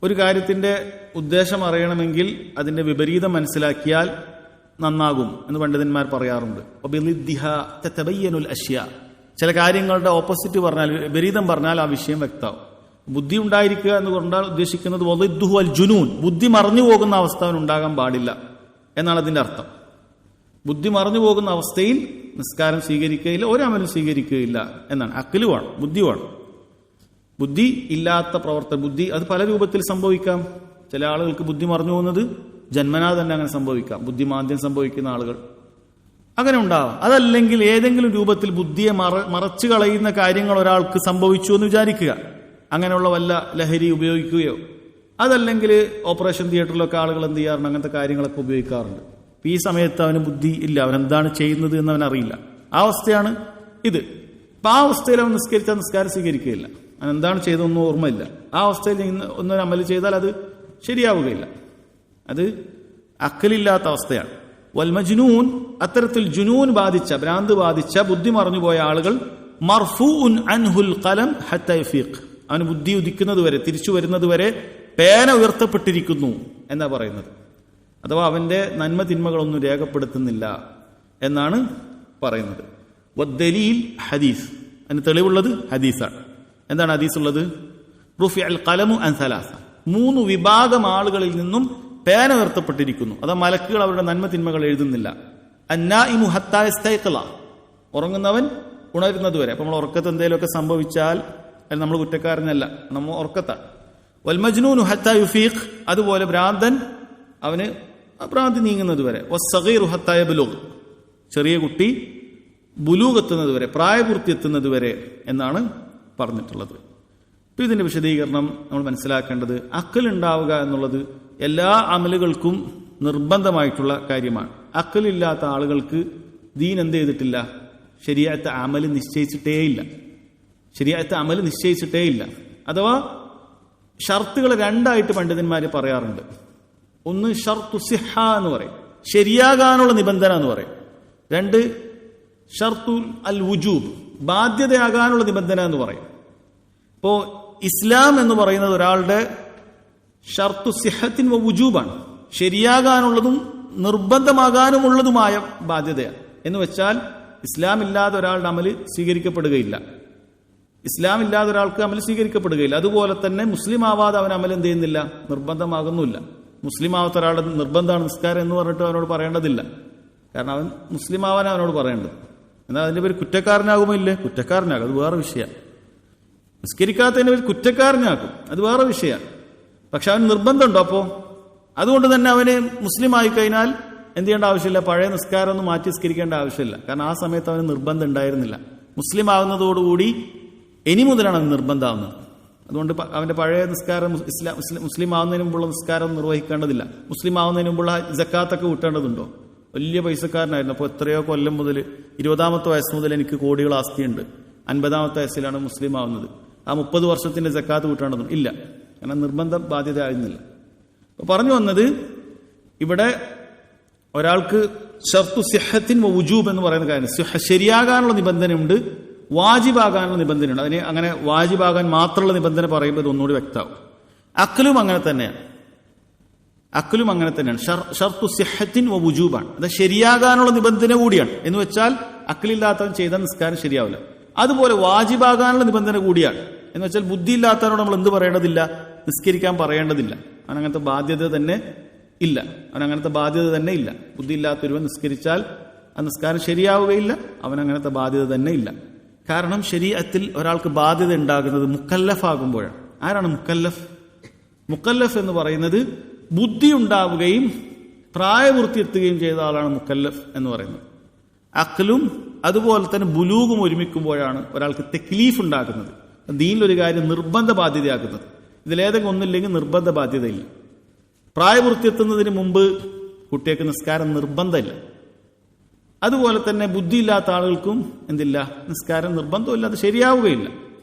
ഒരു കാര്യത്തിന്റെ ഉദ്ദേശം അറിയണമെങ്കിൽ അതിന്റെ വിപരീതം മനസ്സിലാക്കിയാൽ നന്നാകും എന്ന് പണ്ഡിതന്മാർ പറയാറുണ്ട്. ചില കാര്യങ്ങളുടെ ഓപ്പോസിറ്റ് പറഞ്ഞാൽ, വിപരീതം പറഞ്ഞാൽ ആ വിഷയം വ്യക്തമാവും. ബുദ്ധി ഉണ്ടായിരിക്കുക എന്ന് പറഞ്ഞാൽ ഉദ്ദേശിക്കുന്നത് വളിദ്ദുഹു അൽ ജുനൂൻ, ബുദ്ധി മറഞ്ഞു പോകുന്ന അവസ്ഥ ഉണ്ടാകാൻ പാടില്ല എന്നാണ് അതിന്റെ അർത്ഥം. ബുദ്ധി മറഞ്ഞു പോകുന്ന അവസ്ഥയിൽ നിസ്കാരം സ്വീകരിക്കുകയില്ല, ഒരമലും സ്വീകരിക്കുകയില്ല എന്നാണ്. അഖ്ല് വേണം, ബുദ്ധി വേണം. ബുദ്ധി ഇല്ലാത്ത പ്രവർത്തനം, ബുദ്ധി അത് പല രൂപത്തിൽ സംഭവിക്കാം. ചില ആളുകൾക്ക് ബുദ്ധി മറഞ്ഞു പോകുന്നത് ജന്മനാ തന്നെ അങ്ങനെ സംഭവിക്കാം. ബുദ്ധിമാന്ദ്യം സംഭവിക്കുന്ന ആളുകൾ അങ്ങനെ ഉണ്ടാവാം. അതല്ലെങ്കിൽ ഏതെങ്കിലും രൂപത്തിൽ ബുദ്ധിയെ മറച്ചു കളയുന്ന കാര്യങ്ങൾ ഒരാൾക്ക് സംഭവിച്ചു എന്ന് വിചാരിക്കുക. അങ്ങനെയുള്ള വല്ല ലഹരി ഉപയോഗിക്കുകയോ, അതല്ലെങ്കിൽ ഓപ്പറേഷൻ തിയേറ്ററിലൊക്കെ ആളുകൾ എന്ത് ചെയ്യാറുണ്ട്, അങ്ങനത്തെ കാര്യങ്ങളൊക്കെ ഉപയോഗിക്കാറുണ്ട്. ഈ സമയത്ത് അവന് ബുദ്ധി ഇല്ല, അവൻ എന്താണ് ചെയ്യുന്നത് എന്ന് അവൻ അറിയില്ല. ആ അവസ്ഥയാണ് ഇത്. അപ്പം ആ അവസ്ഥയിൽ അവൻ നിസ്കരിച്ചാൽ നിസ്കാരം സ്വീകരിക്കുകയില്ല, അവൻ എന്താണ് ചെയ്തതൊന്നും ഓർമ്മയില്ല. ആ അവസ്ഥയിൽ ഒന്നൊരു അമൽ ചെയ്താൽ അത് ശരിയാവുകയില്ല. അത് അഖ്ലില്ലാത്ത അവസ്ഥയാണ്. വൽ മജ്നൂൻ, അത്തരത്തിൽ ജുനൂൻ ബാധിച്ച, ഭ്രാന്ത് ബാധിച്ച, ബുദ്ധി മറഞ്ഞുപോയ ആളുകൾ മർഫൂഉൻ അൻഹുൽ ഖലം ഹത്താ യഫീഖ്, അവന് ബുദ്ധി ഉദിക്കുന്നത് വരെ, തിരിച്ചു വരുന്നത് വരെ പേന ഉയർത്തപ്പെട്ടിരിക്കുന്നു എന്നാ പറയുന്നത്. അഥവാ അവന്റെ നന്മ തിന്മകളൊന്നും രേഖപ്പെടുത്തുന്നില്ല എന്നാണ് പറയുന്നത്. വദ്ദലീൽ ഹദീസ്, അതിന് തെളിവുള്ളത് ഹദീസാണ്. എന്താണ് ഹദീസ് ഉള്ളത്? റുഫിഅൽ ഖലമു അൻ സലാസ, 3 വിഭാഗം ആളുകളിൽ നിന്നും പേന ഉയർത്തപ്പെട്ടിരിക്കുന്നു. അതാ മലക്കുകൾ അവരുടെ നന്മ തിന്മകൾ എഴുതുന്നില്ല. അന്നാഇമു ഹത്താ യസ്തൈഖിള, ഉറങ്ങുന്നവൻ ഉണരുന്നത് വരെ. അപ്പൊ നമ്മൾ ഉറക്കത്ത് എന്തെങ്കിലുമൊക്കെ സംഭവിച്ചാൽ നമ്മൾ കുറ്റക്കാരനല്ല, നമ്മൾ ഉറക്കത്താണ്. വൽ മജ്നൂനു ഹത്താ യുഫീഖ്, അതുപോലെ ഭ്രാന്തൻ അവന് ഭ്രാന്തി നീങ്ങുന്നത് വരെ. വസ്സഗീറു ഹത്താ യബ്ലുഗ്, ചെറിയ കുട്ടി ബുലൂഗ് എത്തുന്നത് വരെ, പ്രായപൂർത്തി എത്തുന്നത് വരെ എന്നാണ് പറഞ്ഞിട്ടുള്ളത്. ഇതിന്റെ വിശദീകരണം നമ്മൾ മനസ്സിലാക്കേണ്ടത് അഖൽ ഉണ്ടാവുക എന്നുള്ളത് എല്ലാ അമലുകൾക്കും നിർബന്ധമായിട്ടുള്ള കാര്യമാണ്. അഖലില്ലാത്ത ആളുകൾക്ക് ദീൻ എന്ത് ചെയ്തിട്ടില്ല? ശരീഅത്ത് അമൽ നിശ്ചയിച്ചിട്ടേയില്ല. അഥവാ ഷർത്തുകൾ രണ്ടായിട്ട് പണ്ഡിതന്മാർ പറയാറുണ്ട്. ഒന്ന് ഷർത്തു സിഹ എന്ന് പറയും, ശരിയാകാനുള്ള നിബന്ധന എന്ന് പറയും. രണ്ട് ഷർത്തു അൽ വുജൂബ്, ബാധ്യതയാകാനുള്ള നിബന്ധന എന്ന് പറയും. ഇപ്പോ ഇസ്ലാം എന്ന് പറയുന്നത് ഒരാളുടെ ഷർത്തു സിഹത്തിൻ വ വുജൂബാണ്, ശരിയാകാനുള്ളതും നിർബന്ധമാകാനുമുള്ളതുമായ ബാധ്യതയാണ്. എന്ന് വെച്ചാൽ ഇസ്ലാം ഇല്ലാതെ ഒരാളുടെ അമല് സ്വീകരിക്കപ്പെടുകയില്ല, ഇസ്ലാം ഇല്ലാതെ ഒരാൾക്ക് അമൽ സ്വീകരിക്കപ്പെടുകയില്ല. അതുപോലെ തന്നെ മുസ്ലിം ആവാതെ അവൻ അമൽ എന്ത് ചെയ്യുന്നില്ല? നിർബന്ധമാകുന്നില്ല. മുസ്ലിം ആവാത്ത ഒരാളുടെ നിർബന്ധമാണ് നിസ്കാരം എന്ന് പറഞ്ഞിട്ട് അവനോട് പറയേണ്ടതില്ല. കാരണം അവൻ മുസ്ലിം ആവാൻ അവനോട് പറയേണ്ടത്. എന്നാൽ അതിന്റെ പേര് കുറ്റക്കാരനാകുമോ? ഇല്ലേ, കുറ്റക്കാരനാകും, അത് വേറെ വിഷയമാണ്. നിസ്കരിക്കാത്തതിന്റെ പേര് കുറ്റക്കാരനാക്കും, അത് വേറെ വിഷയമാണ്. പക്ഷെ അവൻ നിർബന്ധമുണ്ടോ? അപ്പോൾ അതുകൊണ്ട് തന്നെ അവന് മുസ്ലിം ആയി കഴിഞ്ഞാൽ എന്ത് ചെയ്യേണ്ട ആവശ്യമില്ല, പഴയ നിസ്കാരം ഒന്നും മാറ്റി നിസ്കരിക്കേണ്ട ആവശ്യമില്ല. കാരണം ആ സമയത്ത് അവന് നിർബന്ധം ഉണ്ടായിരുന്നില്ല. മുസ്ലിം ആകുന്നതോടുകൂടി ഇനി മുതലാണ് അവൻ നിർബന്ധമാവുന്നത്. അതുകൊണ്ട് അവന്റെ പഴയ നിസ്കാരം മുസ്ലിം ആവുന്നതിന് മുമ്പുള്ള നിസ്കാരം നിർവഹിക്കേണ്ടതില്ല. മുസ്ലിം ആവുന്നതിന് മുമ്പുള്ള ജക്കാത്തൊക്കെ വിട്ടേണ്ടതുണ്ടോ? വലിയ പൈസക്കാരനായിരുന്നു. അപ്പോൾ എത്രയോ കൊല്ലം മുതൽ 20ാമത്തെ വയസ്സ് മുതൽ എനിക്ക് കോടികൾ ആസ്തിയുണ്ട്, 50ാമത്തെ വയസ്സിലാണ് മുസ്ലിം ആവുന്നത്, ആ 30 വർഷത്തിന്റെ ജക്കാത്ത് വിട്ടേണ്ടതും ഇല്ല. കാരണം നിർബന്ധം ബാധ്യത ആയിരുന്നില്ല. അപ്പൊ പറഞ്ഞു വന്നത്, ഇവിടെ ഒരാൾക്ക് ഷർത്തു സിഹത്തിൻ വ വുജൂബ് എന്ന് പറയുന്ന കാര്യം, ശരിയാകാനുള്ള നിബന്ധനയുണ്ട്, വാജിബാകാനുള്ള നിബന്ധനയുണ്ട്. അതിന് അങ്ങനെ വാജിബാകാൻ മാത്രമുള്ള നിബന്ധന പറയുമ്പോൾ ഇതൊന്നുകൂടി വ്യക്തമാവും. അഖലും അങ്ങനെ തന്നെയാണ്. ഷർത്തു സിഹത്തിൻ വ വുജൂബാണ്, അത് ശരിയാകാനുള്ള നിബന്ധന കൂടിയാണ്. എന്ന് വെച്ചാൽ അഖലില്ലാത്തവൻ ചെയ്ത നിസ്കാരം ശരിയാവില്ല. അതുപോലെ വാജിബാകാനുള്ള നിബന്ധന കൂടിയാണ്. എന്ന് വെച്ചാൽ ബുദ്ധിയില്ലാത്തവനോട് നമ്മൾ എന്ത് പറയേണ്ടതില്ല? നിസ്കരിക്കാൻ പറയേണ്ടതില്ല. അവനങ്ങനത്തെ ബാധ്യത തന്നെ ഇല്ല. ബുദ്ധിയില്ലാത്തൊരുവൻ നിസ്കരിച്ചാൽ ആ നിസ്കാരം ശരിയാവുകയില്ല, അവനങ്ങനത്തെ ബാധ്യത തന്നെ ഇല്ല. കാരണം ശരീഅത്തിൽ ഒരാൾക്ക് ബാധ്യത ഉണ്ടാകുന്നത് മുക്കല്ലഫ് ആകുമ്പോഴാണ്. ആരാണ് മുക്കല്ലഫ്? മുക്കല്ലഫ് എന്ന് പറയുന്നത് ബുദ്ധി ഉണ്ടാവുകയും പ്രായപൂർത്തി എത്തുകയും ചെയ്ത ആളാണ് മുക്കല്ലഫ് എന്ന് പറയുന്നത്. അഖലും അതുപോലെ തന്നെ ബുലൂഗും ഒരുമിക്കുമ്പോഴാണ് ഒരാൾക്ക് തെക്ലീഫ് ഉണ്ടാക്കുന്നത്, ദീനിലൊരു കാര്യം നിർബന്ധ ബാധ്യതയാക്കുന്നത്. ഇതിലേതെങ്കിലും ഒന്നില്ലെങ്കിൽ നിർബന്ധ ബാധ്യതയില്ല. പ്രായപൂർത്തി എത്തുന്നതിന് മുമ്പ് കുട്ടികൾക്ക് നിസ്കാരം നിർബന്ധമില്ല. അതുപോലെ തന്നെ ബുദ്ധിയില്ലാത്ത ആളുകൾക്കും എന്തില്ല? നിസ്കാരം നിർബന്ധമില്ല, അത് ശരിയാവുകയില്ല.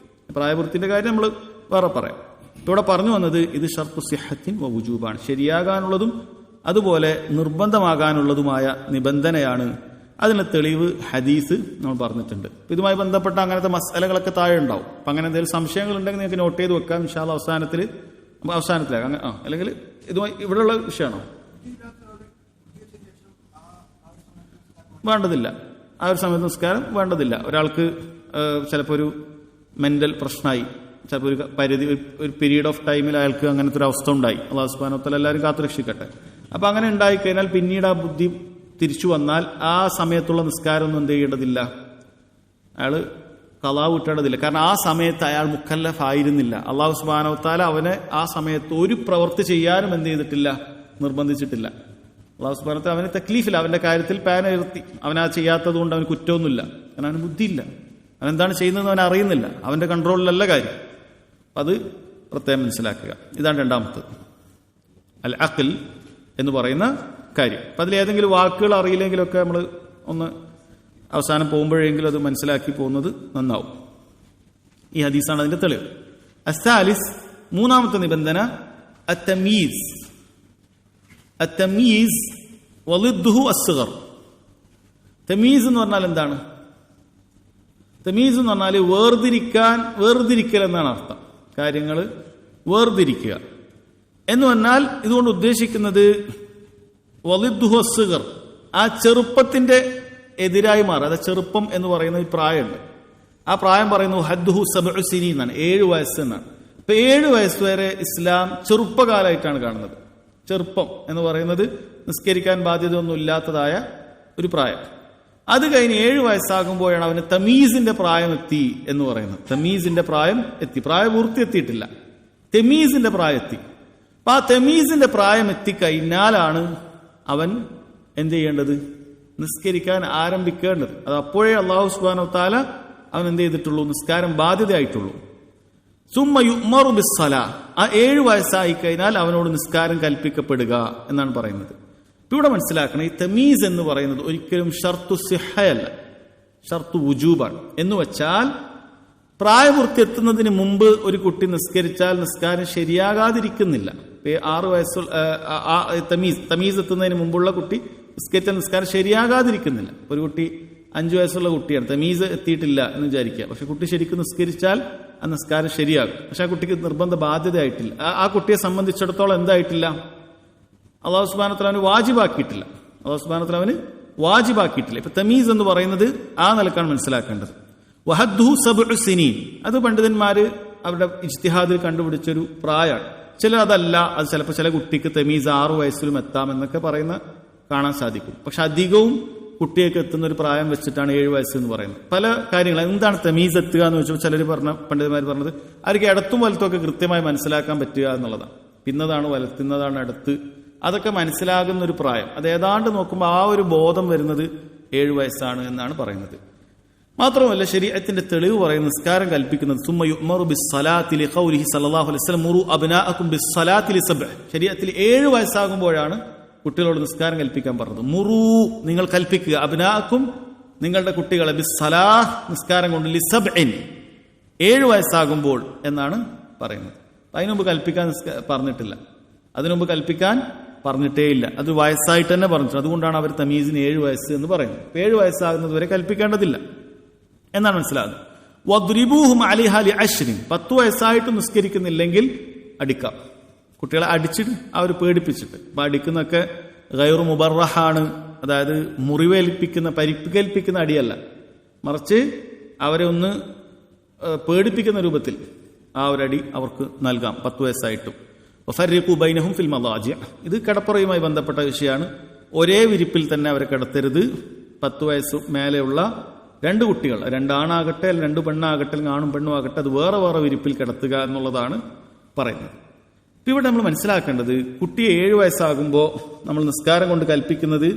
പ്രായപൂർത്തിന്റെ കാര്യം നമ്മൾ വേറെ പറയാം. ഇവിടെ പറഞ്ഞു വന്നത് ഇത് ഷർത്തു സിഹത്തിൻ വ വുജൂബാണ്, ശരിയാകാനുള്ളതും അതുപോലെ നിർബന്ധമാകാനുള്ളതുമായ നിബന്ധനയാണ്. അതിന് തെളിവ് ഹദീസ് നമ്മൾ പറഞ്ഞിട്ടുണ്ട്. ഇതുമായി ബന്ധപ്പെട്ട അങ്ങനത്തെ മസലകളൊക്കെ താഴെ ഉണ്ടാവും. അപ്പൊ അങ്ങനെ എന്തെങ്കിലും സംശയങ്ങൾ ഉണ്ടെങ്കിൽ നിങ്ങൾക്ക് നോട്ട് ചെയ്ത് വെക്കാം. ഇൻഷാ അല്ലാഹ് അവസാനത്തിലാക്കാം. അല്ലെങ്കിൽ ഇതുമായി ഇവിടെയുള്ള വിഷയമാണോ? വേണ്ടതില്ല, ആ ഒരു സമയത്ത് നിസ്കാരം വേണ്ടതില്ല. ഒരാൾക്ക് ചിലപ്പോൾ ഒരു മെന്റൽ പ്രശ്നമായി, ചിലപ്പോൾ ഒരു പരിധി, ഒരു പീരീഡ് ഓഫ് ടൈമിൽ അയാൾക്ക് അങ്ങനത്തെ ഒരു അവസ്ഥ ഉണ്ടായി. അല്ലാഹു സുബ്ഹാനഹു വ തആല എല്ലാവരും കാത്തുരക്ഷിക്കട്ടെ. അപ്പൊ അങ്ങനെ ഉണ്ടായിക്കഴിഞ്ഞാൽ പിന്നീട് ആ ബുദ്ധി തിരിച്ചു വന്നാൽ ആ സമയത്തുള്ള നിസ്കാരമൊന്നും എന്ത് ചെയ്യേണ്ടതില്ല, അയാൾ ഖളാ വിട്ടേണ്ടതില്ല. കാരണം ആ സമയത്ത് അയാൾ മുക്കല്ലഫ് ആയിരുന്നില്ല. അല്ലാഹു സുബ്ഹാനഹു വ തആല അവനെ ആ സമയത്ത് ഒരു പ്രവൃത്തി ചെയ്യാനും എന്ത് ചെയ്തിട്ടില്ല, നിർബന്ധിച്ചിട്ടില്ല. അല്ലാഹു സുബ്ഹാനഹു വ തആല അവന് തക്ലീഫില്ല, അവന്റെ കാര്യത്തിൽ പാന ഉയർത്തി. അവനാ ചെയ്യാത്തത് കൊണ്ട് അവന് കുറ്റമൊന്നുമില്ല. കാരണം അവന് ബുദ്ധിയില്ല, അവനെന്താണ് ചെയ്യുന്നതെന്ന് അവൻ അറിയുന്നില്ല, അവന്റെ കൺട്രോളിലല്ല കാര്യം. അത് പ്രത്യേകം മനസ്സിലാക്കുക. ഇതാണ് രണ്ടാമത്തത്, അൽ അഖൽ എന്ന് പറയുന്ന കാര്യം. അപ്പൊ അതിലേതെങ്കിലും വാക്കുകൾ അറിയില്ലെങ്കിലൊക്കെ നമ്മൾ ഒന്ന് അവസാനം പോകുമ്പോഴെങ്കിലും അത് മനസ്സിലാക്കി പോകുന്നത് നന്നാവും. ഈ ഹദീസാണ് അതിന്റെ തെളിവ്. അസ്സാലിസ്, മൂന്നാമത്തെ നിബന്ധന, അത്തമീസ്. അത്തമീസ് വളിദ്ദുഹു അസ്ഗർ. തമീസ് എന്ന് പറഞ്ഞാൽ എന്താണ്? തമീസ് എന്ന് പറഞ്ഞാൽ വേർതിരിക്കൽ എന്നാണ് അർത്ഥം. കാര്യങ്ങൾ വേർതിരിക്കുക എന്ന് പറഞ്ഞാൽ ഇതുകൊണ്ട് ഉദ്ദേശിക്കുന്നത് വളിദ്ദുഹു അസ്ഗർ, ആ ചെറുപ്പത്തിന്റെ എതിരായി മാറുക. അത് ചെറുപ്പം എന്ന് പറയുന്ന ഒരു പ്രായമുണ്ട്. ആ പ്രായം പറയുന്നു ഹദ്ദുഹു 7 സിനീൻ എന്നാണ്, 7 വയസ്സ് എന്നാണ്. ഇപ്പൊ 7 വയസ്സ് വരെ ഇസ്ലാം ചെറുപ്പകാലമായിട്ടാണ് കാണുന്നത്. ചെറുപ്പം എന്ന് പറയുന്നത് നിസ്കരിക്കാൻ ബാധ്യതയൊന്നും ഇല്ലാത്തതായ ഒരു പ്രായം. അത് കഴിഞ്ഞ് 7 വയസ്സാകുമ്പോഴാണ് അവന് തമീസിന്റെ പ്രായം എത്തി എന്ന് പറയുന്നത്. തമീസിന്റെ പ്രായം എത്തി, പ്രായപൂർത്തി എത്തിയിട്ടില്ല, തമീസിന്റെ പ്രായം എത്തി. അപ്പൊ ആ തമീസിന്റെ പ്രായം എത്തിക്കഴിഞ്ഞാലാണ് അവൻ എന്ത് ചെയ്യേണ്ടത്? നിസ്കരിക്കാൻ ആരംഭിക്കേണ്ടത്. അത് അപ്പോഴേ അല്ലാഹു സുബ്ഹാനഹു വ തആല അവൻ എന്ത് ചെയ്തിട്ടുള്ളൂ? നിസ്കാരം ബാധ്യതയായിട്ടുള്ളൂ. സുമ്മ യുഅ്മറു ബിസ്സലാ, ആ 7 വയസ്സായി കഴിഞ്ഞാൽ അവനോട് നിസ്കാരം കൽപ്പിക്കപ്പെടുക എന്നാണ് പറയുന്നത്. ഇവിടെ മനസ്സിലാക്കണം, ഈ തമീസ് എന്ന് പറയുന്നത് ഒരിക്കലും ഷർത്തു സിഹയല്ല, ഷർത്തു വുജൂബാണ്. എന്ന് വെച്ചാൽ പ്രായപൂർത്തി എത്തുന്നതിന് മുമ്പ് ഒരു കുട്ടി നിസ്കരിച്ചാൽ നിസ്കാരം ശരിയാകാതിരിക്കുന്നില്ല. 6 വയസ്സുള്ള തമീസ് എത്തുന്നതിന് മുമ്പുള്ള കുട്ടി നിസ്കരിച്ചാൽ നിസ്കാരം ശരിയാകാതിരിക്കുന്നില്ല. ഒരു കുട്ടി 5 വയസ്സുള്ള കുട്ടിയാണ്, തമീസ് എത്തിയിട്ടില്ല എന്ന് വിചാരിക്കുക. പക്ഷെ കുട്ടി ശരിക്കും നിസ്കരിച്ചാൽ ആ നിസ്കാരം ശരിയാകും. പക്ഷെ ആ കുട്ടിക്ക് നിർബന്ധ ബാധ്യതയായിട്ടില്ല. ആ കുട്ടിയെ സംബന്ധിച്ചിടത്തോളം എന്തായിട്ടില്ല? അല്ലാഹു സുബ്ഹാനഹു വ തആല അവന് വാജിബാക്കിയിട്ടില്ല. അല്ലാഹു സുബ്ഹാനഹു വ തആല അവന് വാജിബാക്കിയിട്ടില്ല. ഇപ്പൊ തമീസ് എന്ന് പറയുന്നത് ആ നിലക്കാണ് മനസ്സിലാക്കേണ്ടത്. വഹദ്ദുഹു 7 സിനീൻ, അത് പണ്ഡിതന്മാര് അവരുടെ ഇജ്തിഹാദിൽ കണ്ടുപിടിച്ചൊരു പ്രായമാണ്. ചിലർ അതല്ല, അത് ചിലപ്പോൾ ചില കുട്ടിക്ക് തമീസ് 6 വയസ്സിലും എത്താമെന്നൊക്കെ പറയുന്ന കാണാൻ സാധിക്കും. പക്ഷെ അധികവും കുട്ടിയൊക്കെ എത്തുന്ന ഒരു പ്രായം വെച്ചിട്ടാണ് 7 വയസ്സ് എന്ന് പറയുന്നത്. പല കാര്യങ്ങൾ എന്താണ് തമീസ് എത്തുക എന്ന് വെച്ചാൽ ചിലർ പണ്ഡിതന്മാർ പറഞ്ഞത് അവർക്ക് ഇടത്തും വലത്തും ഒക്കെ കൃത്യമായി മനസ്സിലാക്കാൻ പറ്റുക എന്നുള്ളതാണ്. പിന്നതാണ് വലത്തുന്നതാണ് ഇടത്ത്, അതൊക്കെ മനസ്സിലാകുന്ന ഒരു പ്രായം. അത് ഏതാണ്ട് നോക്കുമ്പോൾ ആ ഒരു ബോധം വരുന്നത് 7 വയസ്സാണ് എന്നാണ് പറയുന്നത്. മാത്രമല്ല ശരീഅത്തിന്റെ തെളിവ് പറയുന്ന നിസ്കാരം കൽപ്പിക്കുന്നത് സുമ്മ യുഅ്മറു ബിസ്സലാത്തി ലിഖൗലിഹി സ്വല്ലല്ലാഹു അലൈഹി വസല്ലം മുറു അബ്നാഅക്കും ബിസ്സലാത്തി ലിസബ്. ശരീഅത്തിൽ 7 വയസ്സാകുമ്പോഴാണ് കുട്ടികളോട് നിസ്കാരം കൽപ്പിക്കാൻ പറഞ്ഞത്. മുറു, നിങ്ങൾ കൽപ്പിക്കുക, അബ്നാഅക്കും, നിങ്ങളുടെ കുട്ടികളെ, ബിസ്സലാഹ്, നിസ്കാരം കൊണ്ട്, ലിസബ്ഇൻ, 7 വയസ്സാകുമ്പോൾ എന്നാണ് പറയുന്നത്. അതിനുമുമ്പ് കൽപ്പിക്കാൻ പറഞ്ഞിട്ടില്ല, അതിനുമുമ്പ് കൽപ്പിക്കാൻ പറഞ്ഞിട്ടേയില്ല. അത് വയസ്സായിട്ട് തന്നെ പറഞ്ഞിട്ടുണ്ട്. അതുകൊണ്ടാണ് അവർ തമീസിന് 7 വയസ്സ് എന്ന് പറയുന്നത്. 7 വയസ്സാകുന്നത് വരെ കൽപ്പിക്കേണ്ടതില്ല എന്നാണ് മനസ്സിലാകുന്നത്. വദ്രിബൂഹും അലൈഹാ ലിഅശ്രിൻ, 10 വയസ്സായിട്ട് നിസ്കരിക്കുന്നില്ലെങ്കിൽ അടിക്കാം. കുട്ടികളെ അടിച്ചിട്ട് അവർ പേടിപ്പിച്ചിട്ട്. അപ്പൊ അടിക്കുന്നൊക്കെ ഗൈറു മുബർറഹാണ്, അതായത് മുറിവേൽപ്പിക്കുന്ന പരിക്കേൽപ്പിക്കുന്ന അടിയല്ല, മറിച്ച് അവരെ ഒന്ന് പേടിപ്പിക്കുന്ന രൂപത്തിൽ ആ ഒരു അടി അവർക്ക് നൽകാം 10 വയസ്സായിട്ടും. വഫർരിഖു ബൈനഹും ഫിൽ മദാജി, ഇത് കിടപ്പറയുമായി ബന്ധപ്പെട്ട വിഷയമാണ്. ഒരേ വിരിപ്പിൽ തന്നെ അവരെ കിടത്തരുത്. 10 വയസ്സ് മേലെയുള്ള 2 കുട്ടികൾ, 2 ആണാകട്ടെ 2 പെണ്ണാകട്ടെ, ആണും പെണ്ണും ആകട്ടെ, അത് വേറെ വേറെ വിരിപ്പിൽ കിടത്തുക എന്നുള്ളതാണ് പറയുന്നത്. ഇവിടെ നമ്മൾ മനസ്സിലാക്കേണ്ടത്, കുട്ടിയെ 7 വയസ്സാകുമ്പോൾ നമ്മൾ നിസ്കാരം കൊണ്ട് കൽപ്പിക്കുന്നത്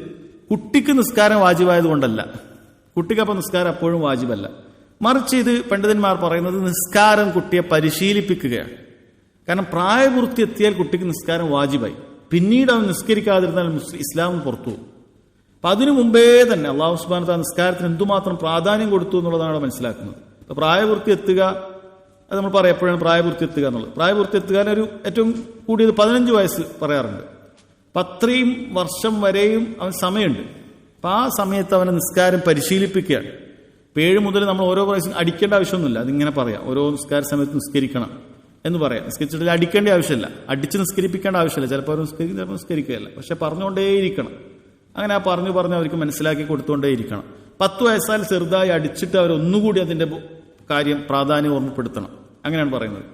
കുട്ടിക്ക് നിസ്കാരം വാജിബായത് കൊണ്ടല്ല. കുട്ടിക്ക് അപ്പം നിസ്കാരം അപ്പോഴും വാജിബല്ല, മറിച്ച് ഇത് പണ്ഡിതന്മാർ പറയുന്നത് നിസ്കാരം കുട്ടിയെ പരിശീലിപ്പിക്കുകയാണ്. കാരണം പ്രായപൂർത്തി എത്തിയാൽ കുട്ടിക്ക് നിസ്കാരം വാജിബായി, പിന്നീട് അവൻ നിസ്കരിക്കാതിരുന്നാൽ ഇസ്ലാം പുറത്തു പോകും. അപ്പൊ അതിനു മുമ്പേ തന്നെ അല്ലാഹു സുബ്ഹാനഹു വ തആല നിസ്കാരത്തിന് എന്തുമാത്രം പ്രാധാന്യം കൊടുത്തു എന്നുള്ളതാണ് മനസ്സിലാക്കുന്നത്. അപ്പൊ പ്രായപൂർത്തി എത്തുക, അത് നമ്മൾ പറയാം എപ്പോഴാണ് പ്രായപൂർത്തി എത്തുക എന്നുള്ളത്. പ്രായപൂർത്തി എത്തുക ഒരു ഏറ്റവും കൂടിയത് 15 വയസ്സ് പറയാറുണ്ട്. അപ്പൊ അത്രയും വർഷം വരെയും അവൻ സമയമുണ്ട്. അപ്പൊ ആ സമയത്ത് അവനെ നിസ്കാരം പരിശീലിപ്പിക്കുകയാണ്. 7 മുതൽ നമ്മൾ ഓരോ പ്രാവശ്യം അടിക്കേണ്ട ആവശ്യമൊന്നുമില്ല, അതിങ്ങനെ പറയാം, ഓരോ നിസ്കാര സമയത്ത് നിസ്കരിക്കണം എന്ന് പറയാം. നിസ്കരിച്ചിട്ടില്ല അടിക്കേണ്ട ആവശ്യമില്ല, അടിച്ച് നിസ്കരിപ്പിക്കേണ്ട ആവശ്യമില്ല. ചിലപ്പോൾ അവർ നിസ്കരിക്കും, ചിലപ്പോൾ നിസ്കരിക്കുകയല്ല. പക്ഷെ പറഞ്ഞുകൊണ്ടേയിരിക്കണം. അങ്ങനെ ആ പറഞ്ഞു അവർക്ക് മനസ്സിലാക്കി കൊടുത്തുകൊണ്ടേയിരിക്കണം. 10 വയസ്സാൽ ചെറുതായി അടിച്ചിട്ട് അവരൊന്നുകൂടി അതിന്റെ കാര്യം പ്രാധാന്യം ഓർമ്മപ്പെടുത്തണം, അങ്ങനെയാണ് പറയുന്നത്.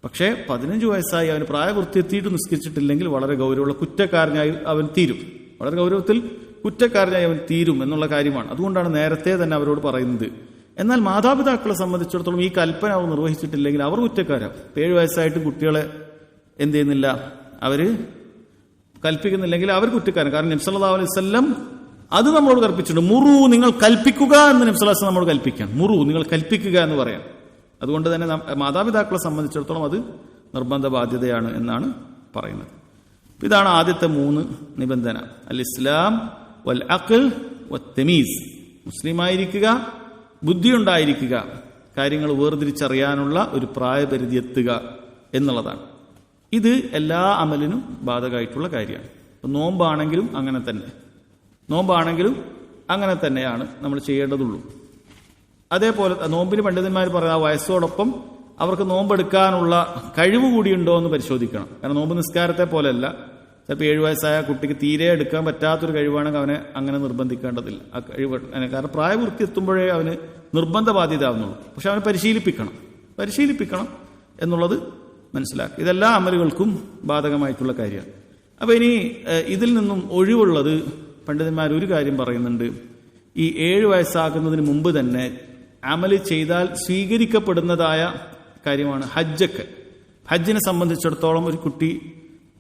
പക്ഷേ 15 വയസ്സായി അവന് പ്രായപൂർത്തി എത്തിയിട്ട് നിസ്കരിച്ചിട്ടില്ലെങ്കിൽ വളരെ ഗൗരവമുള്ള കുറ്റക്കാരനായി അവൻ തീരും, വളരെ ഗൗരവത്തിൽ കുറ്റക്കാരനായി അവൻ തീരും എന്നുള്ള കാര്യമാണ്. അതുകൊണ്ടാണ് നേരത്തെ തന്നെ അവരോട് പറയുന്നത്. എന്നാൽ മാതാപിതാക്കളെ സംബന്ധിച്ചിടത്തോളം ഈ കൽപ്പന അവർ നിർവഹിച്ചിട്ടില്ലെങ്കിൽ അവർ കുറ്റക്കാരാണ്. 7 വയസ്സായിട്ട് കുട്ടികളെ എന്ത് ചെയ്യുന്നില്ല, അവര് കൽപ്പിക്കുന്നില്ലെങ്കിൽ അവർ കുറ്റക്കാരൻ. കാരണം നബി സല്ലല്ലാഹു അലൈഹി വസല്ലം അത് നമ്മളോട് കൽപ്പിച്ചിട്ടുണ്ട്. മുറു, നിങ്ങൾ കൽപ്പിക്കുക എന്ന് നബി സല്ലല്ലാഹു അലൈഹി വസല്ലം നമ്മോട് കൽപ്പിക്കാൻ. മുറു, നിങ്ങൾ കൽപ്പിക്കുക എന്ന് പറയാം. അതുകൊണ്ട് തന്നെ മാതാപിതാക്കളെ സംബന്ധിച്ചിടത്തോളം അത് നിർബന്ധ ബാധ്യതയാണ് എന്നാണ് പറയുന്നത്. ഇതാണ് ആദ്യത്തെ 3 നിബന്ധന, അൽ ഇസ്ലാം വൽ അഖ്ൽ വത്തമീസ്. മുസ്ലിമായിരിക്കുക, ബുദ്ധിയുണ്ടായിരിക്കുക, കാര്യങ്ങൾ വേർതിരിച്ചറിയാനുള്ള ഒരു പ്രായപരിധി എത്തുക എന്നുള്ളതാണ്. ഇത് എല്ലാ അമലിനും ബാധകമായിട്ടുള്ള കാര്യമാണ്. നോമ്പാണെങ്കിലും അങ്ങനെ തന്നെ, നോമ്പാണെങ്കിലും അങ്ങനെ തന്നെയാണ് നമ്മൾ ചെയ്യേണ്ടതുള്ളൂ. അതേപോലെ നോമ്പിന് പണ്ഡിതന്മാർ പറയുന്ന വയസ്സോടൊപ്പം അവർക്ക് നോമ്പെടുക്കാനുള്ള കഴിവ് കൂടിയുണ്ടോ എന്ന് പരിശോധിക്കണം. കാരണം നോമ്പ് നിസ്കാരത്തെ പോലെയല്ല. ചിലപ്പോൾ 7 വയസ്സായ കുട്ടിക്ക് തീരെ എടുക്കാൻ പറ്റാത്തൊരു കഴിവാണെങ്കിൽ അവനെ അങ്ങനെ നിർബന്ധിക്കേണ്ടതില്ല. ആ കഴിവ് കാരണം പ്രായപൂർത്തി എത്തുമ്പോഴേ അവന് നിർബന്ധ ബാധ്യത ആവുന്നുള്ളൂ. പക്ഷെ അവനെ പരിശീലിപ്പിക്കണം എന്നുള്ളത് മനസ്സിലാക്കുക. ഇതെല്ലാ അമലുകൾക്കും ബാധകമായിട്ടുള്ള കാര്യമാണ്. അപ്പൊ ഇനി ഇതിൽ നിന്നും ഒഴിവുള്ളത് പണ്ഡിതന്മാർ ഒരു കാര്യം പറയുന്നുണ്ട്. ഈ 7 വയസ്സാകുന്നതിന് മുമ്പ് തന്നെ അമല് ചെയ്താൽ സ്വീകരിക്കപ്പെടുന്നതായ കാര്യമാണ് ഹജ്ജൊക്കെ. ഹജ്ജിനെ സംബന്ധിച്ചിടത്തോളം ഒരു കുട്ടി,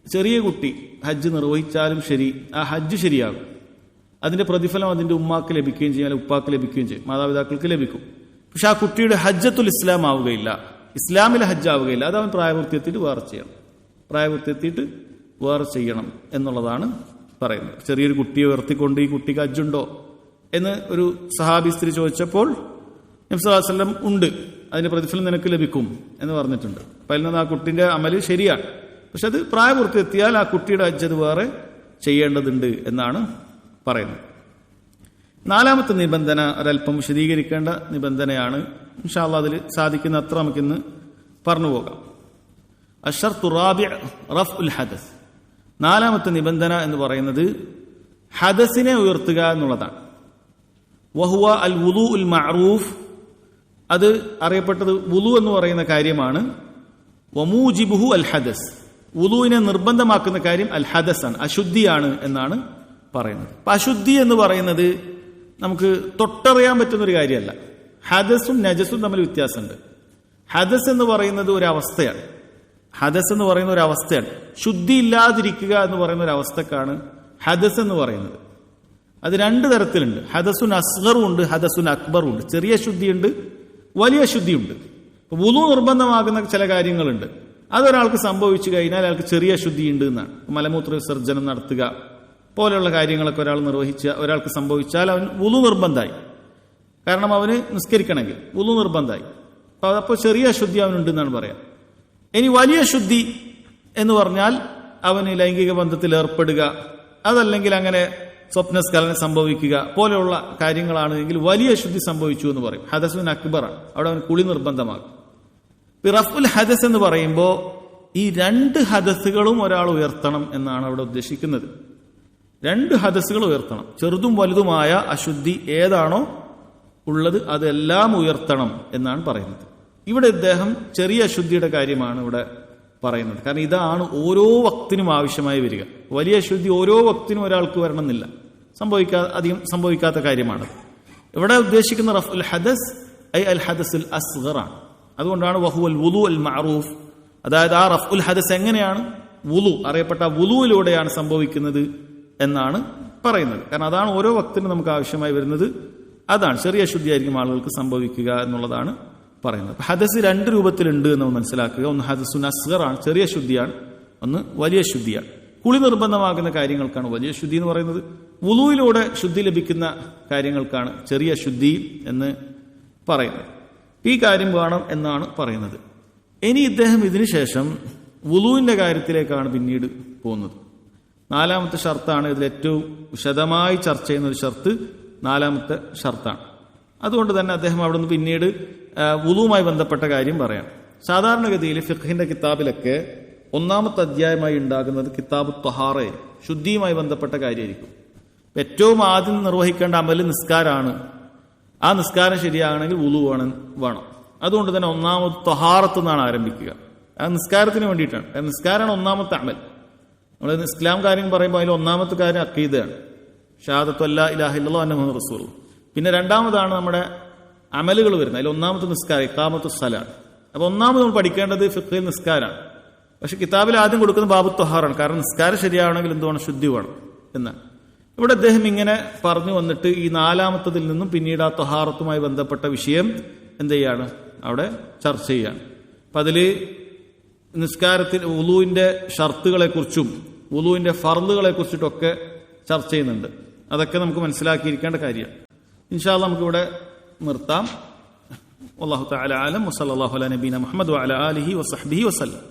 ചെറിയ കുട്ടി ഹജ്ജ് നിർവഹിച്ചാലും ശരി, ആ ഹജ്ജ് ശരിയാകും. അതിന്റെ പ്രതിഫലം അതിന്റെ ഉമ്മാക്ക് ലഭിക്കുകയും ചെയ്യും, അല്ലെങ്കിൽ ഉപ്പാക്ക് ലഭിക്കുകയും ചെയ്യും, മാതാപിതാക്കൾക്ക് ലഭിക്കും. പക്ഷെ ആ കുട്ടിയുടെ ഹജ്ജത്തുൽ ഇസ്ലാം ആവുകയില്ല. ഇസ്ലാമിൽ ഹജ്ജാവുകയില്ല. അത് അവൻ പ്രായപൂർത്തിയെത്തിയിട്ട് വേറെ ചെയ്യണം എന്നുള്ളതാണ് പറയുന്നത്. ചെറിയൊരു കുട്ടിയെ ഉയർത്തിക്കൊണ്ട് ഈ കുട്ടിക്ക് ഹജ്ജുണ്ടോ എന്ന് ഒരു സഹാബി സ്ത്രീ ചോദിച്ചപ്പോൾ നബി സല്ലല്ലാഹു അലൈഹി വസല്ലം ഉണ്ട്, അതിന്റെ പ്രതിഫലം നിനക്ക് ലഭിക്കും എന്ന് പറഞ്ഞിട്ടുണ്ട്. അപ്പം അതിൽ നിന്ന് ആ കുട്ടിന്റെ അമല് ശരിയാണ്. പക്ഷെ അത് പ്രായപൂർത്തിയെത്തിയാൽ ആ കുട്ടിയുടെ ഹജ്ജ് അത് വേറെ ചെയ്യേണ്ടതുണ്ട് എന്നാണ് പറയുന്നത്. നാലാമത്തെ നിബന്ധന ഒരല്പം വിശദീകരിക്കേണ്ട നിബന്ധനയാണ്. ഇൻഷാ അല്ലാഹ് അതിൽ സാധിക്കുന്ന അത്ര നമുക്കിന്ന് പറഞ്ഞു പോകാം. അശ്ശർതു റാബിഅ റഫ്ഉൽ ഹദസ്. നാലാമത്തെ നിബന്ധന എന്ന് പറയുന്നത് ഹദസിനെ ഉയർത്തുക എന്നുള്ളതാണ്. വഹുവ അൽ വുളൂഉൽ മഅറൂഫ്. അത് അറിയപ്പെട്ടത് വുളു എന്ന് പറയുന്ന കാര്യമാണ്. വമൂജിബുഹു അൽ ഹദസ്. വുളുവിനെ നിർബന്ധമാക്കുന്ന കാര്യം അൽ ഹദസ് ആണ്, അശുദ്ധിയാണ് എന്നാണ് പറയുന്നത്. അപ്പൊ അശുദ്ധി എന്ന് പറയുന്നത് നമുക്ക് തൊട്ടറിയാൻ പറ്റുന്ന ഒരു കാര്യമല്ല. ഹദസും നജസും തമ്മിൽ വ്യത്യാസമുണ്ട്. ഹദസ് എന്ന് പറയുന്നത് ഒരു അവസ്ഥയാണ്. ശുദ്ധി ഇല്ലാതിരിക്കുക എന്ന് പറയുന്ന ഒരു അവസ്ഥക്കാണ് ഹദസ് എന്ന് പറയുന്നത്. അത് രണ്ട് തരത്തിലുണ്ട്. ഹദസുൻ അസ്ഗറും ഉണ്ട്, ഹദസുൻ അക്ബറും ഉണ്ട്. ചെറിയ ശുദ്ധിയുണ്ട്, വലിയ ശുദ്ധിയുണ്ട്. വുളു നിർബന്ധമാകുന്ന ചില കാര്യങ്ങളുണ്ട്. അതൊരാൾക്ക് സംഭവിച്ചു കഴിഞ്ഞാൽ അയാൾക്ക് ചെറിയ ശുദ്ധിയുണ്ട് എന്നാണ്. മലമൂത്ര വിസർജനം നടത്തുക പോലെയുള്ള കാര്യങ്ങളൊക്കെ ഒരാൾക്ക് സംഭവിച്ചാൽ അവൻ വുളു നിർബന്ധമായി. കാരണം അവന് നിസ്കരിക്കണമെങ്കിൽ വുളു നിർബന്ധമായി. അപ്പോൾ ചെറിയ ശുദ്ധി അവനുണ്ട് എന്നാണ് പറയാം. ഇനി വലിയ ശുദ്ധി എന്ന് പറഞ്ഞാൽ അവന് ലൈംഗിക ബന്ധത്തിൽ ഏർപ്പെടുക, അതല്ലെങ്കിൽ അങ്ങനെ സ്വപ്നസ്ഖലനം സംഭവിക്കുക പോലെയുള്ള കാര്യങ്ങളാണെങ്കിൽ വലിയ ശുദ്ധി സംഭവിച്ചു എന്ന് പറയും. ഹദസുൻ അക്ബറാണ്, അവിടെ അവന് കുളി നിർബന്ധമാകും. റഫ്ഉൽ ഹദസ് എന്ന് പറയുമ്പോൾ ഈ രണ്ട് ഹദസുകളും ഒരാൾ ഉയർത്തണം എന്നാണ് അവിടെ ഉദ്ദേശിക്കുന്നത്. രണ്ട് ഹദസുകൾ ഉയർത്തണം. ചെറുതും വലുതുമായ അശുദ്ധി ഏതാണോ ഉള്ളത് അതെല്ലാം ഉയർത്തണം എന്നാണ് പറയുന്നത്. ഇവിടെ ഇദ്ദേഹം ചെറിയ അശുദ്ധിയുടെ കാര്യമാണ് ഇവിടെ പറയുന്നത്. കാരണം ഇതാണ് ഓരോ വക്തിനും ആവശ്യമായി വരിക. വലിയ അശുദ്ധി ഓരോ വക്തിനും ഒരാൾക്ക് വരണമെന്നില്ല, അധികം സംഭവിക്കാത്ത കാര്യമാണ്. ഇവിടെ ഉദ്ദേശിക്കുന്ന റഫ്ഉൽ ഹദസ് അൽ ഹദസുൽ അസ്ഗറാണ്. അതുകൊണ്ടാണ് വഹുവൽ വുളു അൽ മഅറൂഫ്. അതായത് ആ റഫ്ഉൽ ഹദസ് എങ്ങനെയാണ്? വുളു, അറിയപ്പെട്ട വുളുവിലൂടെയാണ് സംഭവിക്കുന്നത് എന്നാണ് പറയുന്നത്. കാരണം അതാണ് ഓരോ വക്തിനും നമുക്ക് ആവശ്യമായി വരുന്നത്. അതാണ് ചെറിയ ശുദ്ധിയായിരിക്കും ആളുകൾക്ക് സംഭവിക്കുക എന്നുള്ളതാണ് പറയുന്നത്. ഹദസ് രണ്ട് രൂപത്തിലുണ്ട് എന്ന് മനസ്സിലാക്കുക. ഒന്ന് ഹദസുൻ അസ്ഗറാണ്, ചെറിയ ശുദ്ധിയാണ്. ഒന്ന് വലിയ ശുദ്ധിയാണ്. കുളി നിർബന്ധമാകുന്ന കാര്യങ്ങൾക്കാണ് വലിയ ശുദ്ധി എന്ന് പറയുന്നത്. വുളുവിലൂടെ ശുദ്ധി ലഭിക്കുന്ന കാര്യങ്ങൾക്കാണ് ചെറിയ ശുദ്ധി എന്ന് പറയുന്നത്. ഈ കാര്യം വേണം എന്നാണ് പറയുന്നത്. ഇനി ഇദ്ദേഹം ഇതിനുശേഷം വുളുവിന്റെ കാര്യത്തിലേക്കാണ് പിന്നീട് പോകുന്നത്. നാലാമത്തെ ഷർത്താണ് ഇതിൽ ഏറ്റവും വിശദമായി ചർച്ച ചെയ്യുന്ന ഒരു ഷർത്ത്. നാലാമത്തെ ഷർത്താണ്. അതുകൊണ്ട് തന്നെ അദ്ദേഹം അവിടെ നിന്ന് പിന്നീട് വുളുവുമായി ബന്ധപ്പെട്ട കാര്യം പറയാം. സാധാരണഗതിയിൽ ഫിഖ്ഹിന്റെ കിതാബിലൊക്കെ ഒന്നാമത്തെ അധ്യായമായി ഉണ്ടാകുന്നത് കിതാബ് ത്വഹാറ, ശുദ്ധിയുമായി ബന്ധപ്പെട്ട കാര്യമായിരിക്കും. ഏറ്റവും ആദ്യം നിർവഹിക്കേണ്ട അമല് നിസ്കാരമാണ്. ആ നിസ്കാരം ശരിയാകണമെങ്കിൽ വുളു വേണം. അതുകൊണ്ട് തന്നെ ഒന്നാമത് ത്വഹാറത്ത് നിന്നാണ് ആരംഭിക്കുക. ആ നിസ്കാരത്തിന് വേണ്ടിയിട്ടാണ്. നിസ്കാരമാണ് ഒന്നാമത്തെ അമൽ. നമ്മൾ ഇസ്ലാം കാര്യം പറയുമ്പോൾ അതിൽ ഒന്നാമത്തെ കാര്യം അഖീദയാണ്, ഷഹാദത്തു അല്ലാ ഇലാഹ ഇല്ലല്ലാഹു അന്ന മുഹമ്മദ് റസൂലുള്ളാഹ്. പിന്നെ രണ്ടാമതാണ് നമ്മുടെ അമലുകൾ വരുന്നത്. അതിൽ ഒന്നാമത്തെ നിസ്കാരം, ഇഖാമത്തു സ്വലാത്ത്. അപ്പൊ ഒന്നാമത് നമ്മൾ പഠിക്കേണ്ടത് ഫിഖ്ഹിൽ നിസ്കാരമാണ്. പക്ഷെ കിതാബിൽ ആദ്യം കൊടുക്കുന്ന ബാബു ത്വഹാറാണ്. കാരണം നിസ്കാരം ശരിയാവണമെങ്കിൽ എന്ത് വേണം? ശുദ്ധി വേണം എന്നാണ്. ഇവിടെ അദ്ദേഹം ഇങ്ങനെ പറഞ്ഞു വന്നിട്ട് ഈ നാലാമത്തതിൽ നിന്നും പിന്നീട് ആ ത്വഹാറത്തുമായി ബന്ധപ്പെട്ട വിഷയം എന്ത് ചെയ്യാണ്? അവിടെ ചർച്ച ചെയ്യാണ്. അപ്പൊ അതില് നിസ്കാരത്തിൽ വുളുവിന്റെ ഷർത്തുകളെ കുറിച്ചും വുളുവിന്റെ ഫർളുകളെ കുറിച്ചിട്ടൊക്കെ ചർച്ച ചെയ്യുന്നുണ്ട്. അതൊക്കെ നമുക്ക് മനസ്സിലാക്കിയിരിക്കേണ്ട കാര്യമാണ്. ഇൻഷാ അല്ലാഹ് നമുക്കിവിടെ നിർത്താം. വല്ലാഹു തആല അലം. വസല്ലല്ലാഹു അലാ നബീന മുഹമ്മദ് വഅലാ ആലിഹി വസഹ്ബിഹി വസല്ലം.